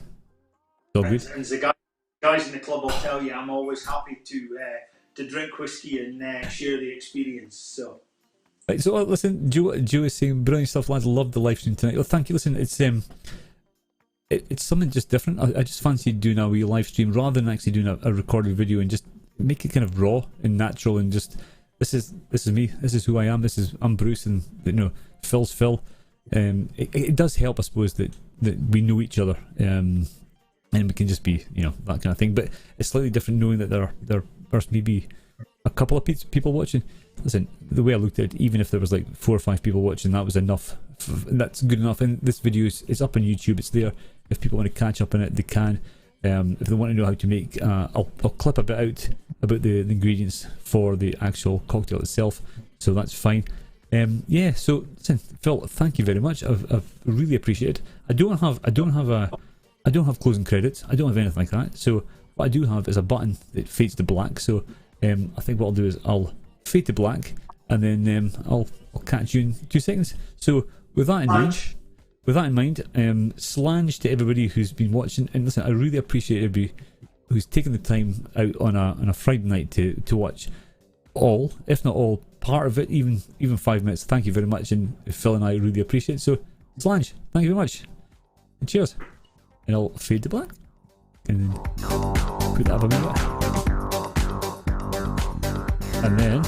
it's all good. And the guys in the club will tell you I'm always happy to drink whiskey and share the experience. So. Right, so listen, Joe is saying brilliant stuff, lads. Love the live stream tonight. Well, thank you. Listen, it's something just different. I just fancy doing a wee live stream rather than actually doing a recorded video, and just make it kind of raw and natural, and just this is me. This is who I am. I'm Bruce, and Phil's Phil. It does help, I suppose, that we know each other, and we can just be that kind of thing. But it's slightly different knowing that there's maybe a couple of people watching. Listen, the way I looked at it, even if there was like 4 or 5 people watching, that was enough. That's good enough. And this video is up on YouTube. It's there. If people want to catch up on it, they can. If they want to know how to make, I'll clip a bit out about the ingredients for the actual cocktail itself. So that's fine. So listen, Phil, thank you very much. I've really appreciated it. I don't have closing credits. I don't have anything like that. So what I do have is a button that fades to black. So I think what I'll do is I'll fade to black, and then I'll catch you in 2 seconds. So with that in mind, slange to everybody who's been watching, and listen, I really appreciate everybody who's taken the time out on a Friday night to watch all, if not all, part of it, even 5 minutes. Thank you very much, and Phil and I really appreciate it. So slange, thank you very much, and cheers. And I'll fade to black, and then put that up a minute. And then